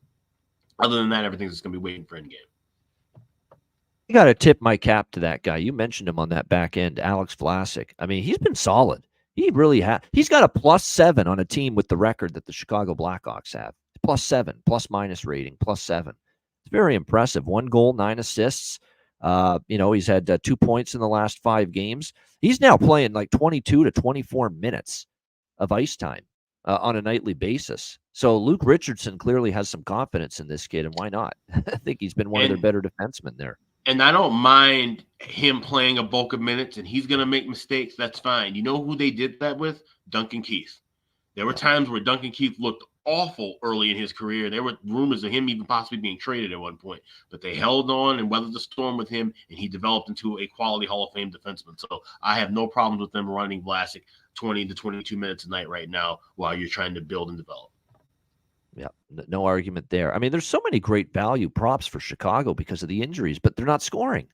[SPEAKER 3] Other than that, everything's just going to be waiting for end game.
[SPEAKER 2] I got to tip my cap to that guy. You mentioned him on that back end, Alex Vlasic. I mean, he's been solid. He really has. He's got a +7 on a team with the record that the Chicago Blackhawks have. +7, plus-minus rating, +7. It's very impressive. 1 goal, 9 assists. He's had 2 points in the last 5 games. He's now playing like 22 to 24 minutes of ice time on a nightly basis. So Luke Richardson clearly has some confidence in this kid, and why not? I think he's been one of their better defensemen there.
[SPEAKER 3] And I don't mind him playing a bulk of minutes, and he's going to make mistakes. That's fine. You know who they did that with? Duncan Keith. There were times where Duncan Keith looked awful early in his career. There were rumors of him even possibly being traded at one point, but they held on and weathered the storm with him, and he developed into a quality Hall of Fame defenseman. So I have no problems with them running Vlasic 20 to 22 minutes a night right now while you're trying to build and develop.
[SPEAKER 2] Yeah, no argument there. I mean, there's so many great value props for Chicago because of the injuries, but they're not scoring.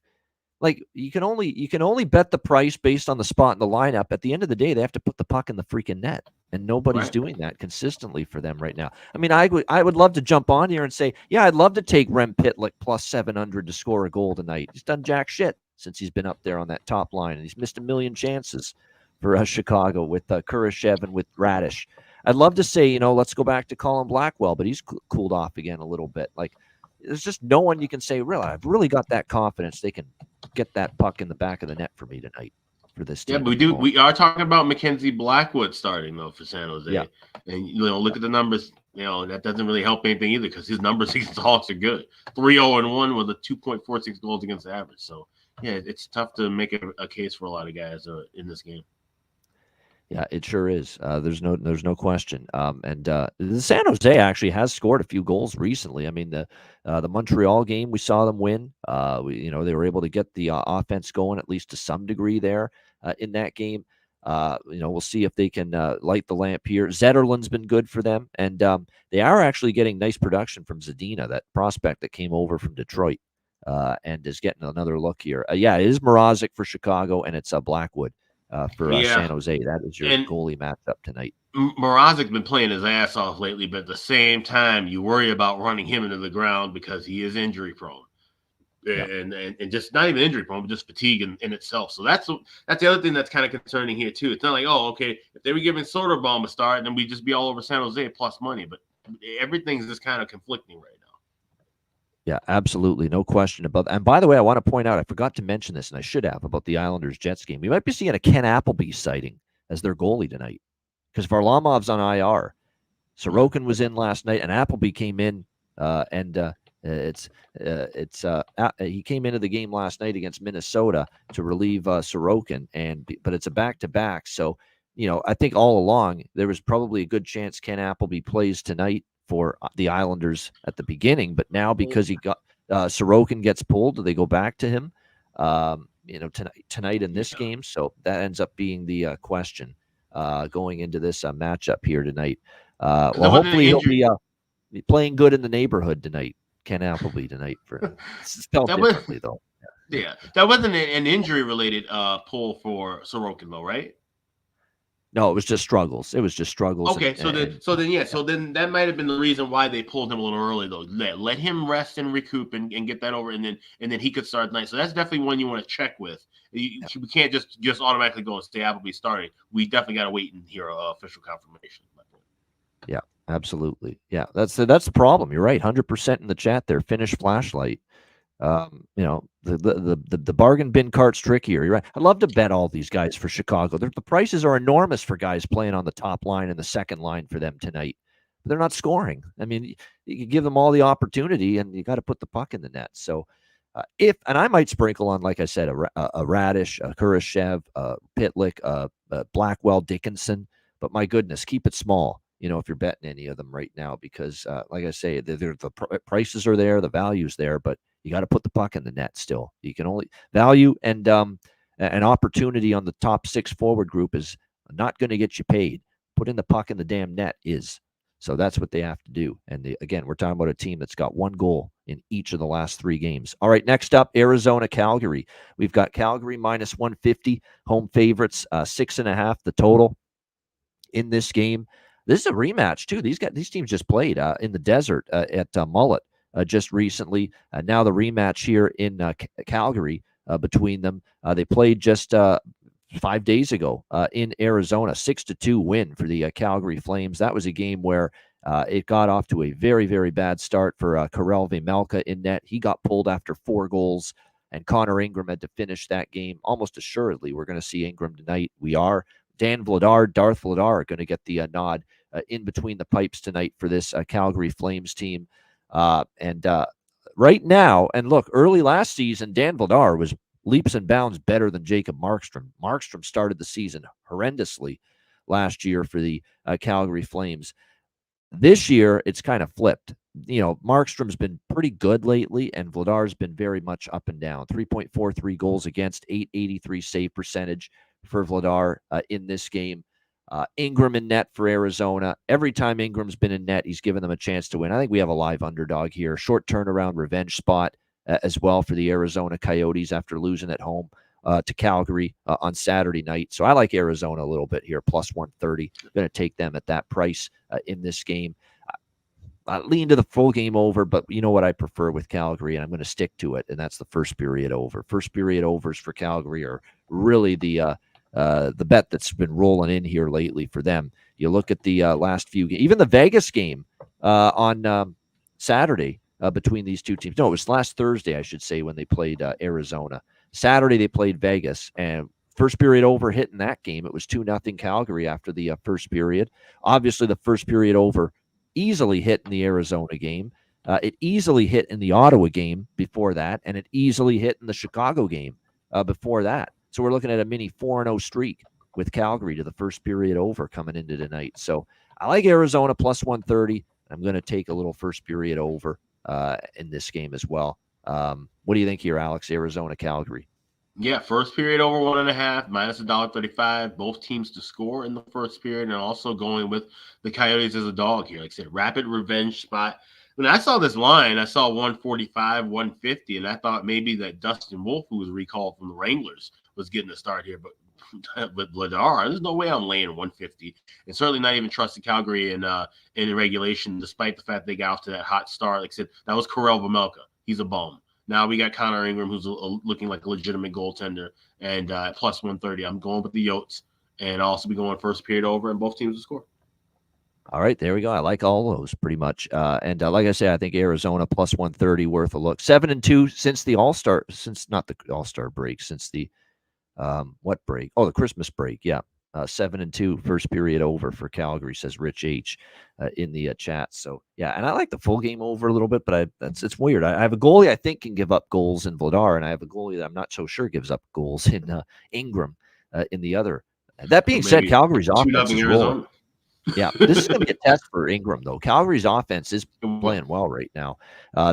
[SPEAKER 2] Like you can only bet the price based on the spot in the lineup. At the end of the day, they have to put the puck in the freaking net, and nobody's doing that consistently for them right now. I mean, I would love to jump on here and say, yeah, I'd love to take Rem Pitlick plus 700 to score a goal tonight. He's done jack shit since he's been up there on that top line, and he's missed a million chances for Chicago with Kurashev and with Radish. I'd love to say, let's go back to Colin Blackwell, but he's cooled off again a little bit. Like, there's just no one you can say, really, I've really got that confidence they can get that puck in the back of the net for me tonight for this team.
[SPEAKER 3] Yeah, but we are talking about Mackenzie Blackwood starting, though, for San Jose. Yeah. And, look at the numbers. That doesn't really help anything either because his numbers against the Hawks are good. 3-0-1 with a 2.46 goals against average. So, yeah, it's tough to make a case for a lot of guys in this game.
[SPEAKER 2] Yeah, it sure is. There's no question. And the San Jose actually has scored a few goals recently. I mean, the Montreal game, we saw them win. They were able to get the offense going at least to some degree there in that game. We'll see if they can light the lamp here. Zetterlund's been good for them, and they are actually getting nice production from Zadina, that prospect that came over from Detroit, and is getting another look here. It is Mrazek for Chicago, and it's Blackwood. For San Jose. That is your goalie matchup tonight.
[SPEAKER 3] Mrazek's been playing his ass off lately, but at the same time, you worry about running him into the ground because he is injury prone. And just not even injury prone, but just fatigue in itself. So that's the other thing that's kind of concerning here, too. It's not like, if they were giving Soderbaum a start, then we'd just be all over San Jose plus money. But everything's just kind of conflicting right now.
[SPEAKER 2] Yeah, absolutely. No question about that. And by the way, I want to point out, I forgot to mention this, and I should have, about the Islanders-Jets game. We might be seeing a Ken Appleby sighting as their goalie tonight because Varlamov's on IR. Sorokin was in last night, and Appleby came in, he came into the game last night against Minnesota to relieve Sorokin, but it's a back-to-back. So, I think all along there was probably a good chance Ken Appleby plays tonight for the Islanders at the beginning, but now because he got Sorokin gets pulled, do they go back to him tonight in this game? So that ends up being the question going into this matchup here tonight. Hopefully he'll be playing good in the neighborhood tonight. Ken Appleby tonight for spelled differently though.
[SPEAKER 3] Yeah, that wasn't an injury related pull for Sorokin though, right?
[SPEAKER 2] No, it was just struggles.
[SPEAKER 3] Okay, so then that might have been the reason why they pulled him a little early, though. Let him rest and recoup and get that over, and then he could start tonight. So that's definitely one you want to check with. We can't just automatically go and say Appleby starting. We definitely got to wait and hear official confirmation.
[SPEAKER 2] Yeah, absolutely. Yeah, that's the problem. You're right. 100% in the chat there. Finish flashlight. The bargain bin cart's trickier. You're right. I'd love to bet all these guys for Chicago. The prices are enormous for guys playing on the top line and the second line for them tonight. But they're not scoring. I mean, you can give them all the opportunity, and you got to put the puck in the net. So, and I might sprinkle on, like I said, a Radish, a Kurashev, a Pitlick, a Blackwell, Dickinson. But my goodness, keep it small. If you're betting any of them right now, because like I say, the prices are there, the value's there, but you got to put the puck in the net still. You can only value and an opportunity on the top six forward group is not going to get you paid. Putting the puck in the damn net is. So that's what they have to do. And again, we're talking about a team that's got one goal in each of the last three games. All right, next up, Arizona, Calgary. We've got Calgary minus 150, home favorites, 6.5 the total in this game. This is a rematch too. These teams just played in the desert at Mullet just recently. Now the rematch here in Calgary between them. They played just 5 days ago in Arizona, 6-2 win for the Calgary Flames. That was a game where it got off to a very, very bad start for Karel Vejmelka in net. He got pulled after 4 goals, and Connor Ingram had to finish that game. Almost assuredly, we're going to see Ingram tonight. We are. Dan Vladar, Darth Vladar are going to get the nod in between the pipes tonight for this Calgary Flames team. Right now, and look, early last season, Dan Vladar was leaps and bounds better than Jacob Markstrom. Markstrom started the season horrendously last year for the Calgary Flames. This year, it's kind of flipped. Markstrom's been pretty good lately, and Vladar's been very much up and down. 3.43 goals against, 883 save percentage for Vladar in this game. Ingram in net for Arizona. Every time Ingram's been in net, he's given them a chance to win. I think we have a live underdog here. Short turnaround revenge spot as well for the Arizona Coyotes after losing at home to Calgary on Saturday night. So I like Arizona a little bit here, plus 130. Going to take them at that price in this game. I lean to the full game over, but you know what I prefer with Calgary, and I'm going to stick to it, and that's the first period over. First period overs for Calgary are really the bet that's been rolling in here lately for them. You look at the last few games, even the Vegas game on Saturday between these two teams. No, it was last Thursday, I should say, when they played Arizona. Saturday, they played Vegas, and first period over hit in that game. It was 2-0 Calgary after the first period. Obviously, the first period over easily hit in the Arizona game. It easily hit in the Ottawa game before that, and it easily hit in the Chicago game before that. So we're looking at a mini 4-0 streak with Calgary to the first period over coming into tonight. So I like Arizona plus 130. I'm going to take a little first period over in this game as well. What do you think here, Alex? Arizona, Calgary.
[SPEAKER 3] Yeah, first period over 1.5, minus $1.35. Both teams to score in the first period, and also going with the Coyotes as a dog here. Like I said, rapid revenge spot. When I saw this line, I saw 145, 150, and I thought maybe that Dustin Wolf, who was recalled from the Wranglers, was getting a start here. But with Vladar, there's no way I'm laying 150, and certainly not even trusting Calgary in regulation, despite the fact they got off to that hot start. Like I said, that was Karel Vejmelka. He's a bum. Now we got Connor Ingram, who's looking like a legitimate goaltender, and plus 130. I'm going with the Yotes, and I'll also be going first period over, and both teams to score.
[SPEAKER 2] All right, there we go. I like all those pretty much. And like I said, I think Arizona plus 130 worth a look. 7-2 since the All-Star, not the All-Star break, since the what break? Oh, the Christmas break. Yeah. 7-2 first period over for Calgary, says Rich H in the chat. So yeah, and I like the full game over a little bit, but it's weird. I have a goalie I think can give up goals in Vladar, and I have a goalie that I'm not so sure gives up goals in Ingram in the other. That being said, Calgary's offense is rolling. Yeah, this is going to be a test for Ingram, though. Calgary's offense is playing well right now.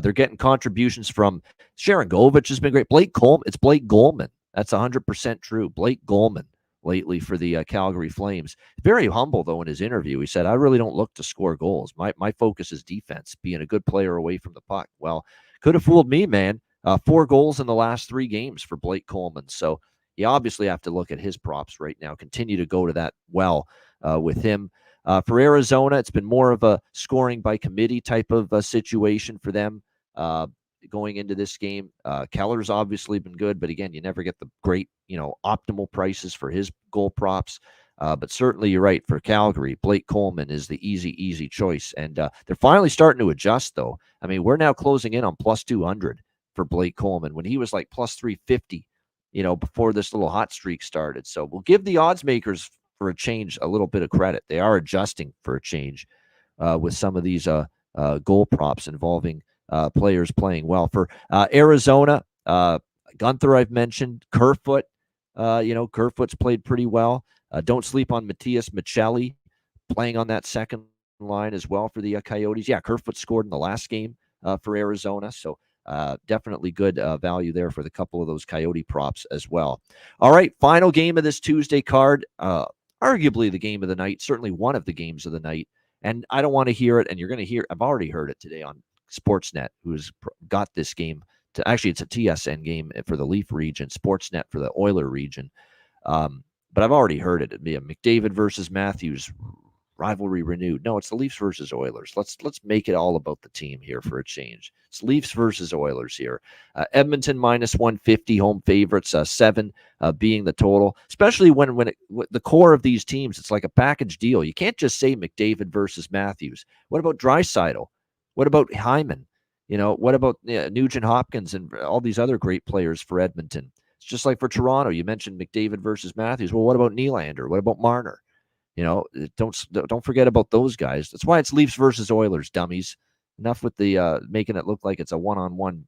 [SPEAKER 2] They're getting contributions from Sharon Govich has been great. It's Blake Goldman. That's 100% true. Blake Goldman lately for the Calgary Flames. Very humble, though, in his interview. He said, I really don't look to score goals. My focus is defense, being a good player away from the puck. Well, could have fooled me, man. 4 goals in the last 3 games for Blake Coleman. So you obviously have to look at his props right now. Continue to go to that well with him. For Arizona, it's been more of a scoring by committee type of situation for them going into this game. Keller's obviously been good, but again, you never get the great, optimal prices for his goal props. But certainly you're right for Calgary. Blake Coleman is the easy choice. And they're finally starting to adjust, though. I mean, we're now closing in on plus 200 for Blake Coleman when he was like plus 350, before this little hot streak started. So we'll give the odds makers for a change a little bit of credit. They are adjusting for a change with some of these goal props involving players playing well. For Arizona, Gunther I've mentioned, Kerfoot, Kerfoot's played pretty well. Don't sleep on Matthias Michelli playing on that second line as well for the Coyotes. Yeah, Kerfoot scored in the last game for Arizona, so definitely good value there for the couple of those Coyote props as well. All right, final game of this Tuesday card. Arguably the game of the night, certainly one of the games of the night. And I don't want to hear it, and you're going to hear, I've already heard it today on Sportsnet, who's got this game. Actually, it's a TSN game for the Leaf region, Sportsnet for the Oiler region. But I've already heard it. It'd be a McDavid versus Matthews rivalry renewed. No, it's the Leafs versus Oilers. Let's make it all about the team here for a change. It's Leafs versus Oilers here. Edmonton minus 150, home favorites, 7 being the total. Especially when the core of these teams, it's like a package deal. You can't just say McDavid versus Matthews. What about Draisaitl? What about Hyman? What about Nugent Hopkins and all these other great players for Edmonton? It's just like for Toronto. You mentioned McDavid versus Matthews. Well, what about Nylander? What about Marner? Don't forget about those guys. That's why it's Leafs versus Oilers, dummies. Enough with the making it look like it's a one-on-one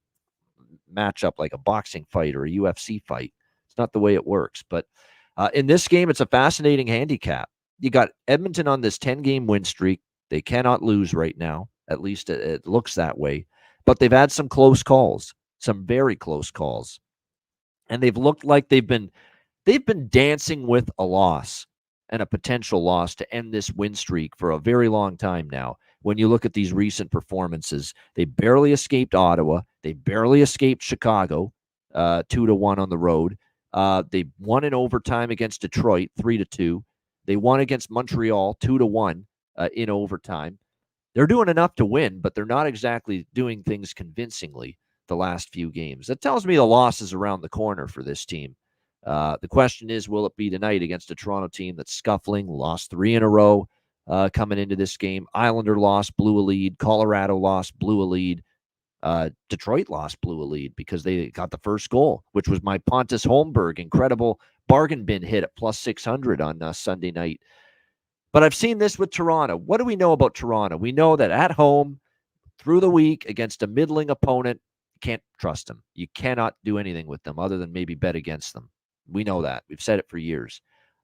[SPEAKER 2] matchup, like a boxing fight or a UFC fight. It's not the way it works. But in this game, it's a fascinating handicap. You got Edmonton on this 10-game win streak. They cannot lose right now. At least it looks that way. But they've had some close calls, some very close calls. And they've looked like they've been dancing with a loss and a potential loss to end this win streak for a very long time now. When you look at these recent performances, they barely escaped Ottawa. They barely escaped Chicago, 2-1 on the road. They won in overtime against Detroit, 3-2. They won against Montreal, 2-1 in overtime. They're doing enough to win, but they're not exactly doing things convincingly the last few games. That tells me the loss is around the corner for this team. The question is, will it be tonight against a Toronto team that's scuffling, lost 3 in a row coming into this game? Islander lost, blew a lead. Colorado lost, blew a lead. Detroit lost, blew a lead because they got the first goal, which was my Pontus Holmberg incredible bargain bin hit at plus 600 on Sunday night. But I've seen this with Toronto. What do we know about Toronto? We know that at home, through the week, against a middling opponent, you can't trust them. You cannot do anything with them other than maybe bet against them. We know that. We've said it for years.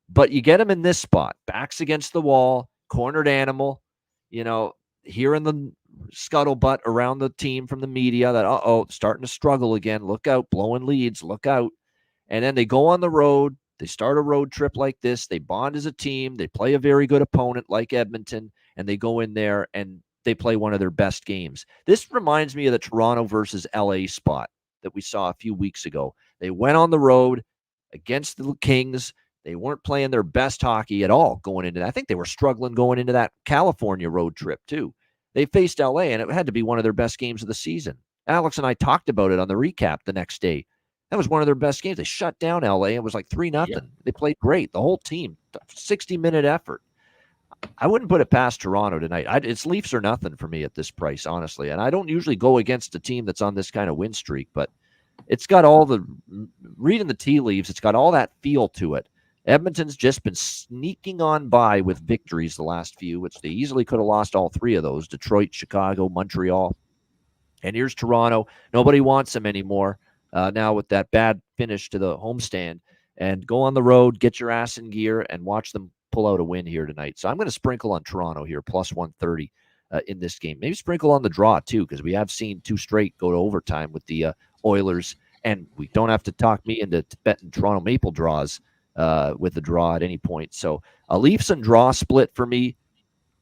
[SPEAKER 2] But you get them in this spot, backs against the wall, cornered animal, hearing the scuttlebutt around the team from the media that, starting to struggle again. Look out, blowing leads, look out. And then they go on the road. They start a road trip like this. They bond as a team. They play a very good opponent like Edmonton, and they go in there and they play one of their best games. This reminds me of the Toronto versus LA spot that we saw a few weeks ago. They went on the road against the Kings. They weren't playing their best hockey at all going into that. I think they were struggling going into that California road trip too. They faced LA, and it had to be one of their best games of the season. Alex and I talked about it on the recap the next day. That was one of their best games. They shut down LA. It was like 3-0. Yeah. They played great. The whole team, 60-minute effort. I wouldn't put it past Toronto tonight. It's Leafs or nothing for me at this price, honestly. And I don't usually go against a team that's on this kind of win streak, but it's got all the reading the tea leaves. It's got all that feel to it. Edmonton's just been sneaking on by with victories the last few, which they easily could have lost all 3 of those: Detroit, Chicago, Montreal. And here's Toronto. Nobody wants them anymore now with that bad finish to the homestand. And go on the road, get your ass in gear, and watch them pull out a win here tonight. So I'm going to sprinkle on Toronto here, plus 130 in this game. Maybe sprinkle on the draw, too, because we have seen 2 straight go to overtime with the Oilers. And we don't have to talk me into betting Toronto Maple draws with the draw at any point. So a Leafs and draw split for me,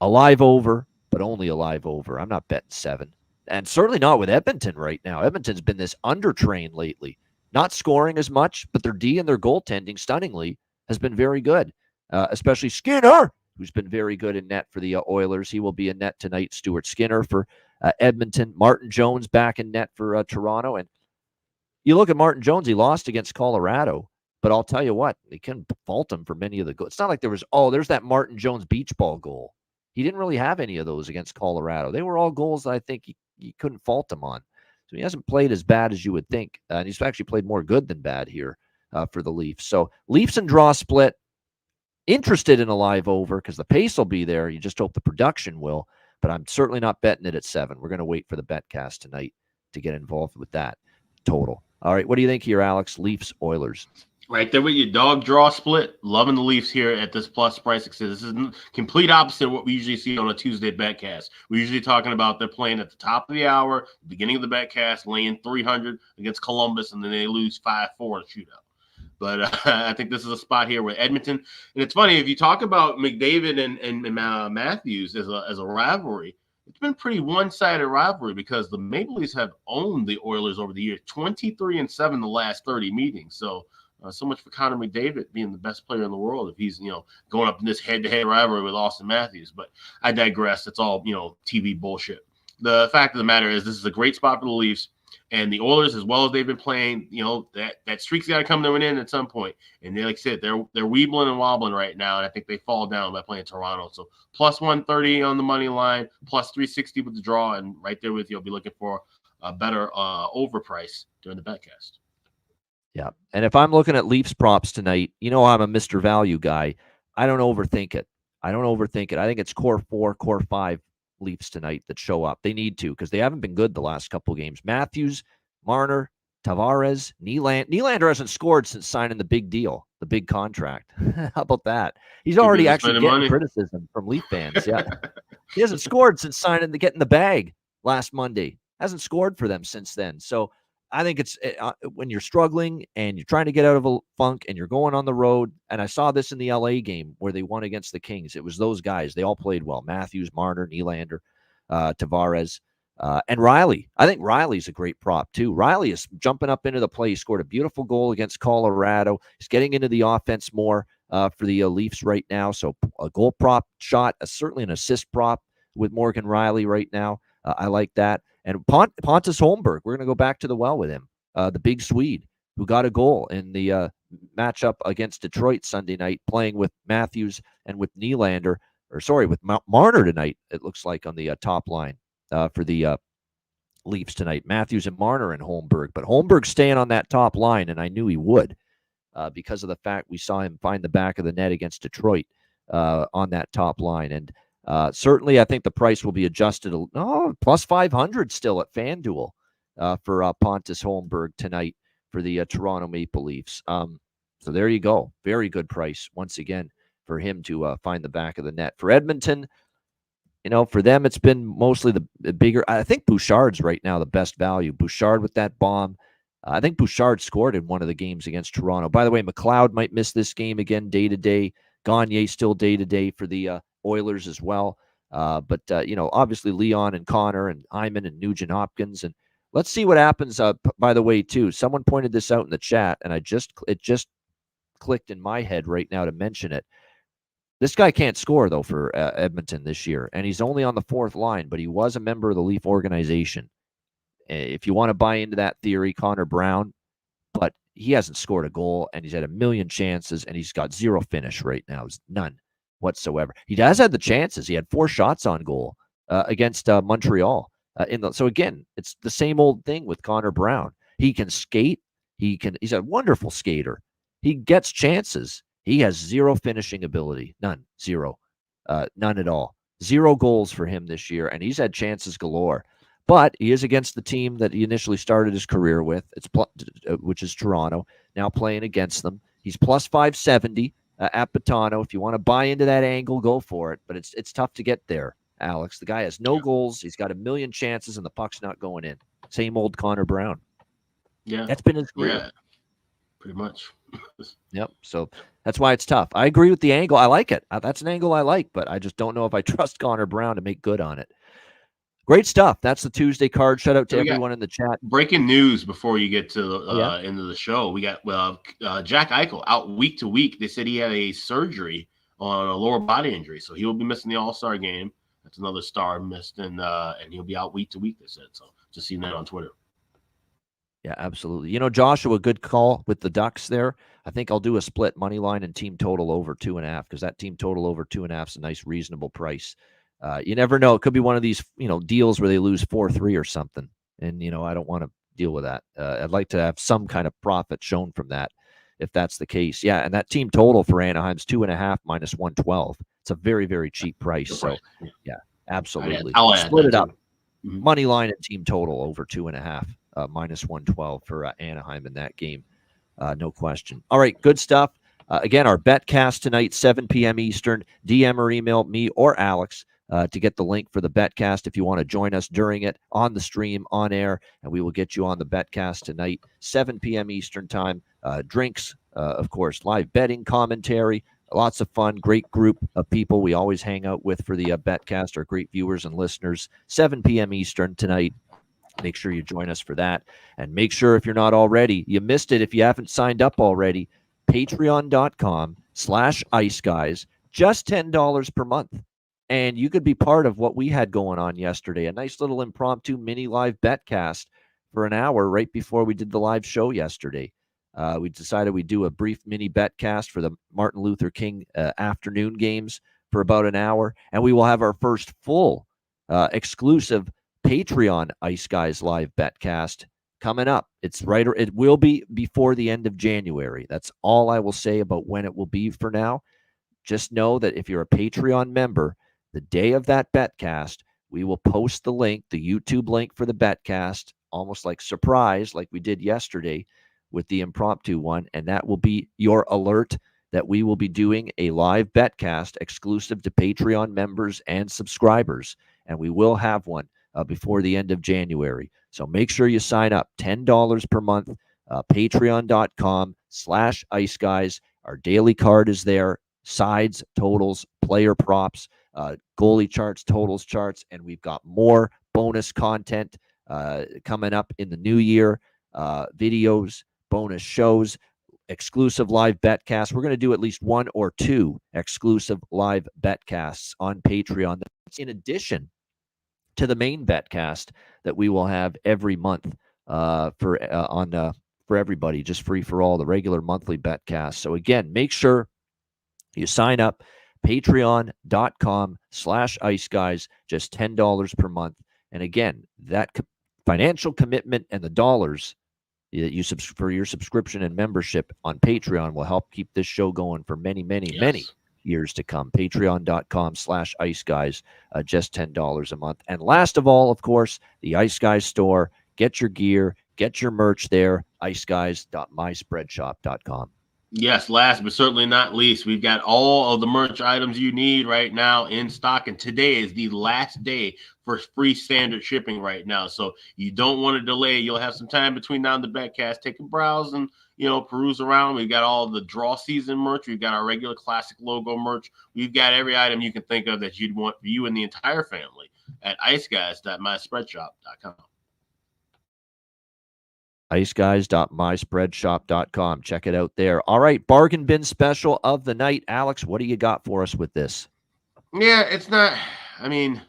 [SPEAKER 2] a live over, but only a live over. I'm not betting 7. And certainly not with Edmonton right now. Edmonton's been this under-train lately. Not scoring as much, but their D and their goaltending, stunningly, has been very good. Especially Skinner, who's been very good in net for the Oilers. He will be in net tonight. Stuart Skinner for Edmonton. Martin Jones back in net for Toronto. And you look at Martin Jones, he lost against Colorado. But I'll tell you what, they couldn't fault him for many of the goals. It's not like there was, there's that Martin Jones beach ball goal. He didn't really have any of those against Colorado. They were all goals that I think you couldn't fault him on. So he hasn't played as bad as you would think. And he's actually played more good than bad here for the Leafs. So Leafs and draw split. Interested in a live over because the pace will be there. You just hope the production will. But I'm certainly not betting it at 7. We're going to wait for the betcast tonight to get involved with that total. All right, what do you think here, Alex? Leafs, Oilers.
[SPEAKER 3] Right there with your dog draw split. Loving the Leafs here at this plus price. This is complete opposite of what we usually see on a Tuesday betcast. We're usually talking about they're playing at the top of the hour, beginning of the betcast, laying 300 against Columbus, and then they lose 5-4 in shootout. But I think this is a spot here with Edmonton. And it's funny, if you talk about McDavid and Matthews as a rivalry, it's been pretty one-sided rivalry because the Maple Leafs have owned the Oilers over the years, 23-7 the last 30 meetings. So much for Connor McDavid being the best player in the world if he's, going up in this head-to-head rivalry with Austin Matthews. But I digress. It's all, TV bullshit. The fact of the matter is this is a great spot for the Leafs. And the Oilers, as well as they've been playing, that streak's got to come to an end at some point. And like I said, they're weebling and wobbling right now, and I think they fall down by playing Toronto. So plus 130 on the money line, plus 360 with the draw, and right there with you, I'll be looking for a better overprice during the betcast.
[SPEAKER 2] Yeah, and if I'm looking at Leafs props tonight, I'm a Mr. Value guy. I don't overthink it. I don't overthink it. I think it's core 4, core 5 Leafs tonight that show up. They need to because they haven't been good the last couple of games. Matthews, Marner, Tavares, Nylander. Nylander hasn't scored since signing the big deal, the big contract. How about that? He's
[SPEAKER 3] Too
[SPEAKER 2] already
[SPEAKER 3] busy
[SPEAKER 2] actually
[SPEAKER 3] spending
[SPEAKER 2] getting
[SPEAKER 3] money.
[SPEAKER 2] criticism from Leaf fans. Yeah. He hasn't scored since getting the bag last Monday. Hasn't scored for them since then. So I think it's when you're struggling and you're trying to get out of a funk and you're going on the road. And I saw this in the LA game where they won against the Kings. It was those guys. They all played well. Matthews, Marner, Nylander, Tavares, and Riley. I think Riley's a great prop too. Riley is jumping up into the play. He scored a beautiful goal against Colorado. He's getting into the offense more for the Leafs right now. So a goal prop shot, certainly an assist prop with Morgan Riley right now. I like that. And Pontus Holmberg, we're going to go back to the well with him, the big Swede who got a goal in the matchup against Detroit Sunday night, playing with Matthews and with Nylander, with Marner tonight, it looks like, on the top line for the Leafs tonight. Matthews and Marner and Holmberg. But Holmberg's staying on that top line, and I knew he would because of the fact we saw him find the back of the net against Detroit on that top line. And certainly, I think the price will be adjusted. Plus 500 still at FanDuel for Pontus Holmberg tonight for the Toronto Maple Leafs. So there you go. Very good price once again for him to find the back of the net. For Edmonton, for them, it's been mostly the bigger. I think Bouchard's right now the best value. Bouchard with that bomb. I think Bouchard scored in one of the games against Toronto. By the way, McLeod might miss this game again day to day. Gagne still day to day for the Oilers as well. But obviously Leon and Connor and Hyman and Nugent Hopkins. And let's see what happens. By the way, too, someone pointed this out in the chat, and it just clicked in my head right now to mention it. This guy can't score, though, for Edmonton this year, and he's only on the fourth line, but he was a member of the Leaf organization. If you want to buy into that theory, Connor Brown, but he hasn't scored a goal, and he's had a million chances, and he's got zero finish right now. None whatsoever. He has had the chances. He had 4 shots on goal against Montreal. So again, it's the same old thing with Connor Brown. He can skate. He's a wonderful skater. He gets chances. He has zero finishing ability. None. Zero. None at all. 0 goals for him this year, and he's had chances galore. But he is against the team that he initially started his career with, which is Toronto, now playing against them. He's plus 570 at Patano. If you want to buy into that angle, go for it. But it's tough to get there, Alex. The guy has no goals. He's got a million chances, and the puck's not going in. Same old Connor Brown.
[SPEAKER 3] Yeah.
[SPEAKER 2] That's been his career.
[SPEAKER 3] Yeah, pretty much.
[SPEAKER 2] Yep. So that's why it's tough. I agree with the angle. I like it. That's an angle I like, but I just don't know if I trust Connor Brown to make good on it. Great stuff. That's the Tuesday card. Shout out to everyone in the chat.
[SPEAKER 3] Breaking news before you get to into the show. We got Jack Eichel out week to week. They said he had a surgery on a lower body injury, so he will be missing the All-Star game. That's another star missed, and he'll be out week to week, they said. So just seen that on Twitter.
[SPEAKER 2] Yeah, absolutely. Joshua, good call with the Ducks there. I think I'll do a split money line and team total over 2.5 because that team total over 2.5 is a nice, reasonable price. You never know. It could be one of these, deals where they lose 4-3 or something. And, I don't want to deal with that. I'd like to have some kind of profit shown from that if that's the case. Yeah, and that team total for Anaheim's 2.5 minus 112. It's a very, very cheap price. So, yeah, absolutely.
[SPEAKER 3] I'll
[SPEAKER 2] split it up.
[SPEAKER 3] Mm-hmm.
[SPEAKER 2] Money line and team total over 2.5 minus 112 for Anaheim in that game. No question. All right, good stuff. Again, our betcast tonight, 7 p.m. Eastern. DM or email me or Alex to get the link for the betcast if you want to join us during it on the stream, on air, and we will get you on the betcast tonight, 7 p.m. Eastern time. Drinks, of course, live betting, commentary, lots of fun, great group of people we always hang out with for the betcast, our great viewers and listeners, 7 p.m. Eastern tonight. Make sure you join us for that. And make sure if you're not already, you missed it if you haven't signed up already, patreon.com/Ice Guys, just $10 per month. And you could be part of what we had going on yesterday, a nice little impromptu mini live betcast for an hour right before we did the live show yesterday. We decided we'd do a brief mini betcast for the Martin Luther King afternoon games for about an hour. And we will have our first full exclusive Patreon Ice Guys live betcast coming up. It will be before the end of January. That's all I will say about when it will be for now. just know that if you're a Patreon member, the day of that betcast, we will post the link, the YouTube link for the betcast, almost like surprise, like we did yesterday with the impromptu one. And that will be your alert that we will be doing a live betcast exclusive to Patreon members and subscribers. And we will have one before the end of January. So make sure you sign up. $10 per month, patreon.com/Ice Guys. Our daily card is there. Sides, totals, player props, goalie charts, totals charts, and we've got more bonus content coming up in the new year, videos, bonus shows, exclusive live betcasts. We're going to do at least 1 or 2 exclusive live betcasts on Patreon. That's in addition to the main betcast that we will have every month for everybody, just free for all, the regular monthly betcast. So again, make sure you sign up, patreon.com/Ice Guys, just $10 per month. And again, that financial commitment and the dollars that you for your subscription and membership on Patreon will help keep this show going for many, many, many years to come. Patreon.com/Ice Guys, just $10 a month. And last of all, of course, the Ice Guys store. Get your gear, get your merch there, iceguys.myspreadshop.com.
[SPEAKER 3] Yes, last but certainly not least, we've got all of the merch items you need right now in stock. And today is the last day for free standard shipping right now. So you don't want to delay. You'll have some time between now and the betcast. Take a browse and, peruse around. We've got all the draw season merch. We've got our regular classic logo merch. We've got every item you can think of that you'd want for you and the entire family at iceguys.myspreadshop.com.
[SPEAKER 2] iceguys.myspreadshop.com. Check it out there. All right, bargain bin special of the night. Alex, what do you got for us with this?
[SPEAKER 3] Yeah, it's not, I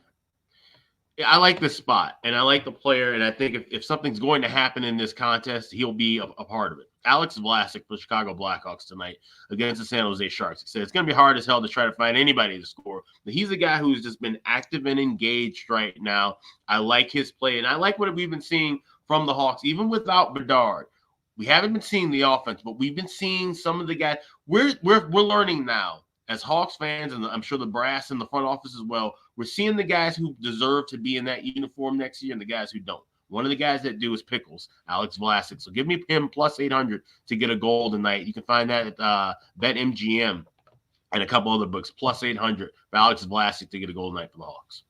[SPEAKER 3] like this spot, and I like the player, and I think if something's going to happen in this contest, he'll be a part of it. Alex Vlasic for the Chicago Blackhawks tonight against the San Jose Sharks. He said it's going to be hard as hell to try to find anybody to score, but he's a guy who's just been active and engaged right now. I like his play, and I like what we've been seeing from the Hawks, even without Bedard. We haven't been seeing the offense, but we've been seeing some of the guys. We're learning now as Hawks fans, and I'm sure the brass and the front office as well. We're seeing the guys who deserve to be in that uniform next year and the guys who don't. One of the guys that do is Pickles, Alex Vlasic. So give me him plus 800 to get a goal tonight. You can find that at BetMGM and a couple other books. Plus 800 for Alex Vlasic to get a goal tonight for the Hawks.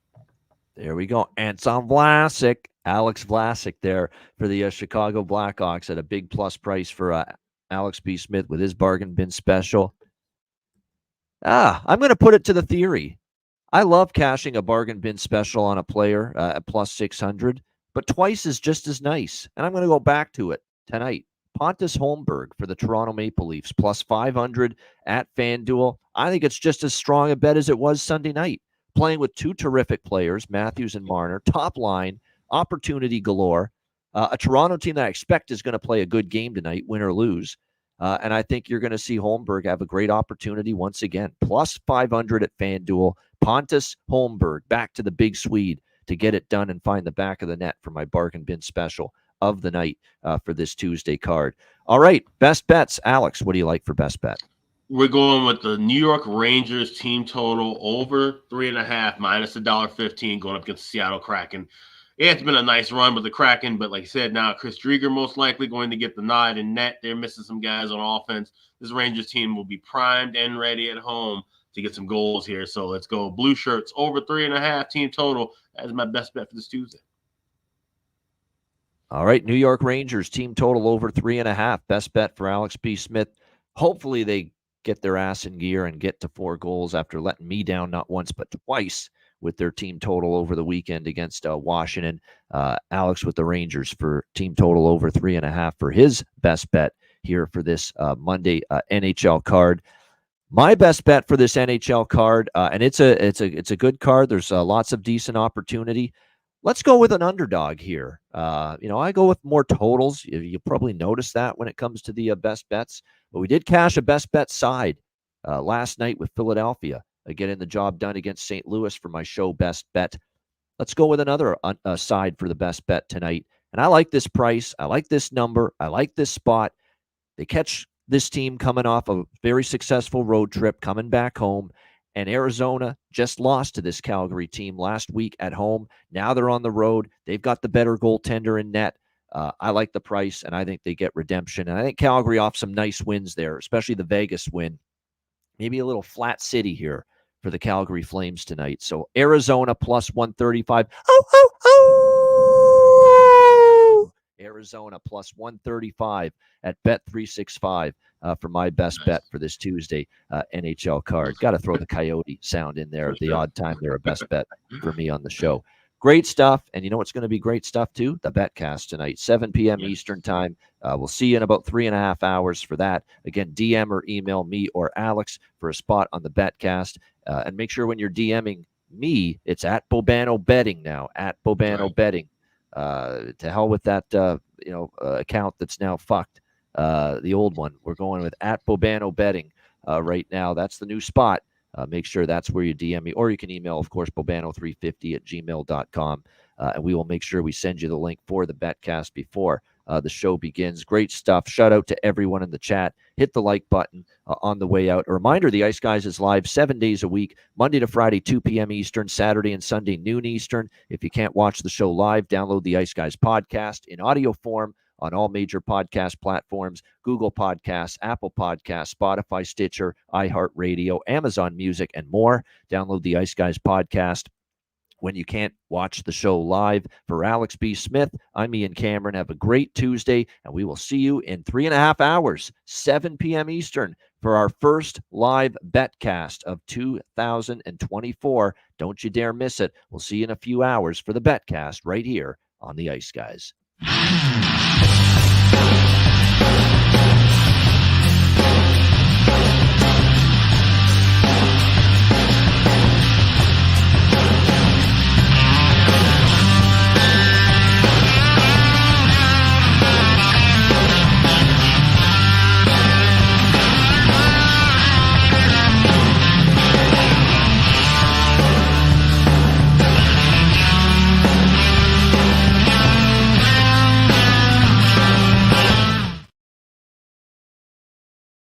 [SPEAKER 2] There we go. Anton Vlasic, Alex Vlasic there for the Chicago Blackhawks at a big plus price for Alex B. Smith with his bargain bin special. I'm going to put it to the theory. I love cashing a bargain bin special on a player at plus 600, but twice is just as nice. And I'm going to go back to it tonight. Pontus Holmberg for the Toronto Maple Leafs, plus 500 at FanDuel. I think it's just as strong a bet as it was Sunday night. Playing with 2 terrific players, Matthews and Marner, top line, opportunity galore. A Toronto team that I expect is going to play a good game tonight, win or lose. And I think you're going to see Holmberg have a great opportunity once again. Plus 500 at FanDuel. Pontus Holmberg back to the big Swede to get it done and find the back of the net for my bargain bin special of the night for this Tuesday card. All right, best bets. Alex, what do you like for best bet?
[SPEAKER 3] We're going with the New York Rangers team total over 3.5 minus $1.15 going up against the Seattle Kraken. Yeah, it's been a nice run with the Kraken, but like I said, now Chris Drieger most likely going to get the nod in net. They're missing some guys on offense. This Rangers team will be primed and ready at home to get some goals here. So let's go Blue Shirts over 3.5 team total. That is my best bet for this Tuesday.
[SPEAKER 2] All right, New York Rangers team total over 3.5. Best bet for Alex B. Smith. Hopefully they get their ass in gear and get to 4 goals after letting me down not once but twice with their team total over the weekend against Washington. Alex with the Rangers for team total over 3.5 for his best bet here for this Monday NHL card. My best bet for this NHL card, and it's a good card. There's lots of decent opportunity. Let's go with an underdog here. I go with more totals. You'll probably notice that when it comes to the best bets. But we did cash a best bet side last night with Philadelphia, getting the job done against St. Louis for my show best bet. Let's go with another side for the best bet tonight. And I like this price. I like this number. I like this spot. They catch this team coming off a very successful road trip, coming back home. And Arizona just lost to this Calgary team last week at home. Now they're on the road. They've got the better goaltender in net. I like the price, and I think they get redemption. And I think Calgary off some nice wins there, especially the Vegas win. Maybe a little flat city here for the Calgary Flames tonight. So Arizona plus 135. Arizona plus 135 at Bet365 for my best bet for this Tuesday NHL card. Got to throw the coyote sound in there at the odd time. They're a best bet for me on the show. Great stuff. And you know what's going to be great stuff too? The Betcast tonight, 7 p.m. Eastern time. We'll see you in about 3.5 hours for that. Again, DM or email me or Alex for a spot on the Betcast. And make sure when you're DMing me, it's at Bobano Betting now, at Bobano Betting. To hell with that account that's now fucked, the old one. We're going with at Bobano Betting right now. That's the new spot. Make sure that's where you DM me, or you can email, of course, bobano350@gmail.com, and we will make sure we send you the link for the Betcast before the show begins. Great stuff. Shout out to everyone in the chat. Hit the like button on the way out. A reminder, the Ice Guys is live 7 days a week, Monday to Friday, 2 p.m. Eastern, Saturday and Sunday, noon Eastern. If you can't watch the show live, download the Ice Guys podcast in audio form on all major podcast platforms: Google Podcasts, Apple Podcasts, Spotify, Stitcher, iHeartRadio, Amazon Music, and more. Download the Ice Guys podcast when you can't watch the show live. For Alex B. Smith, I'm Ian Cameron. Have a great Tuesday, and we will see you in 3.5 hours, 7 p.m. Eastern, for our first live Betcast of 2024. Don't you dare miss it. We'll see you in a few hours for the Betcast right here on the Ice Guys.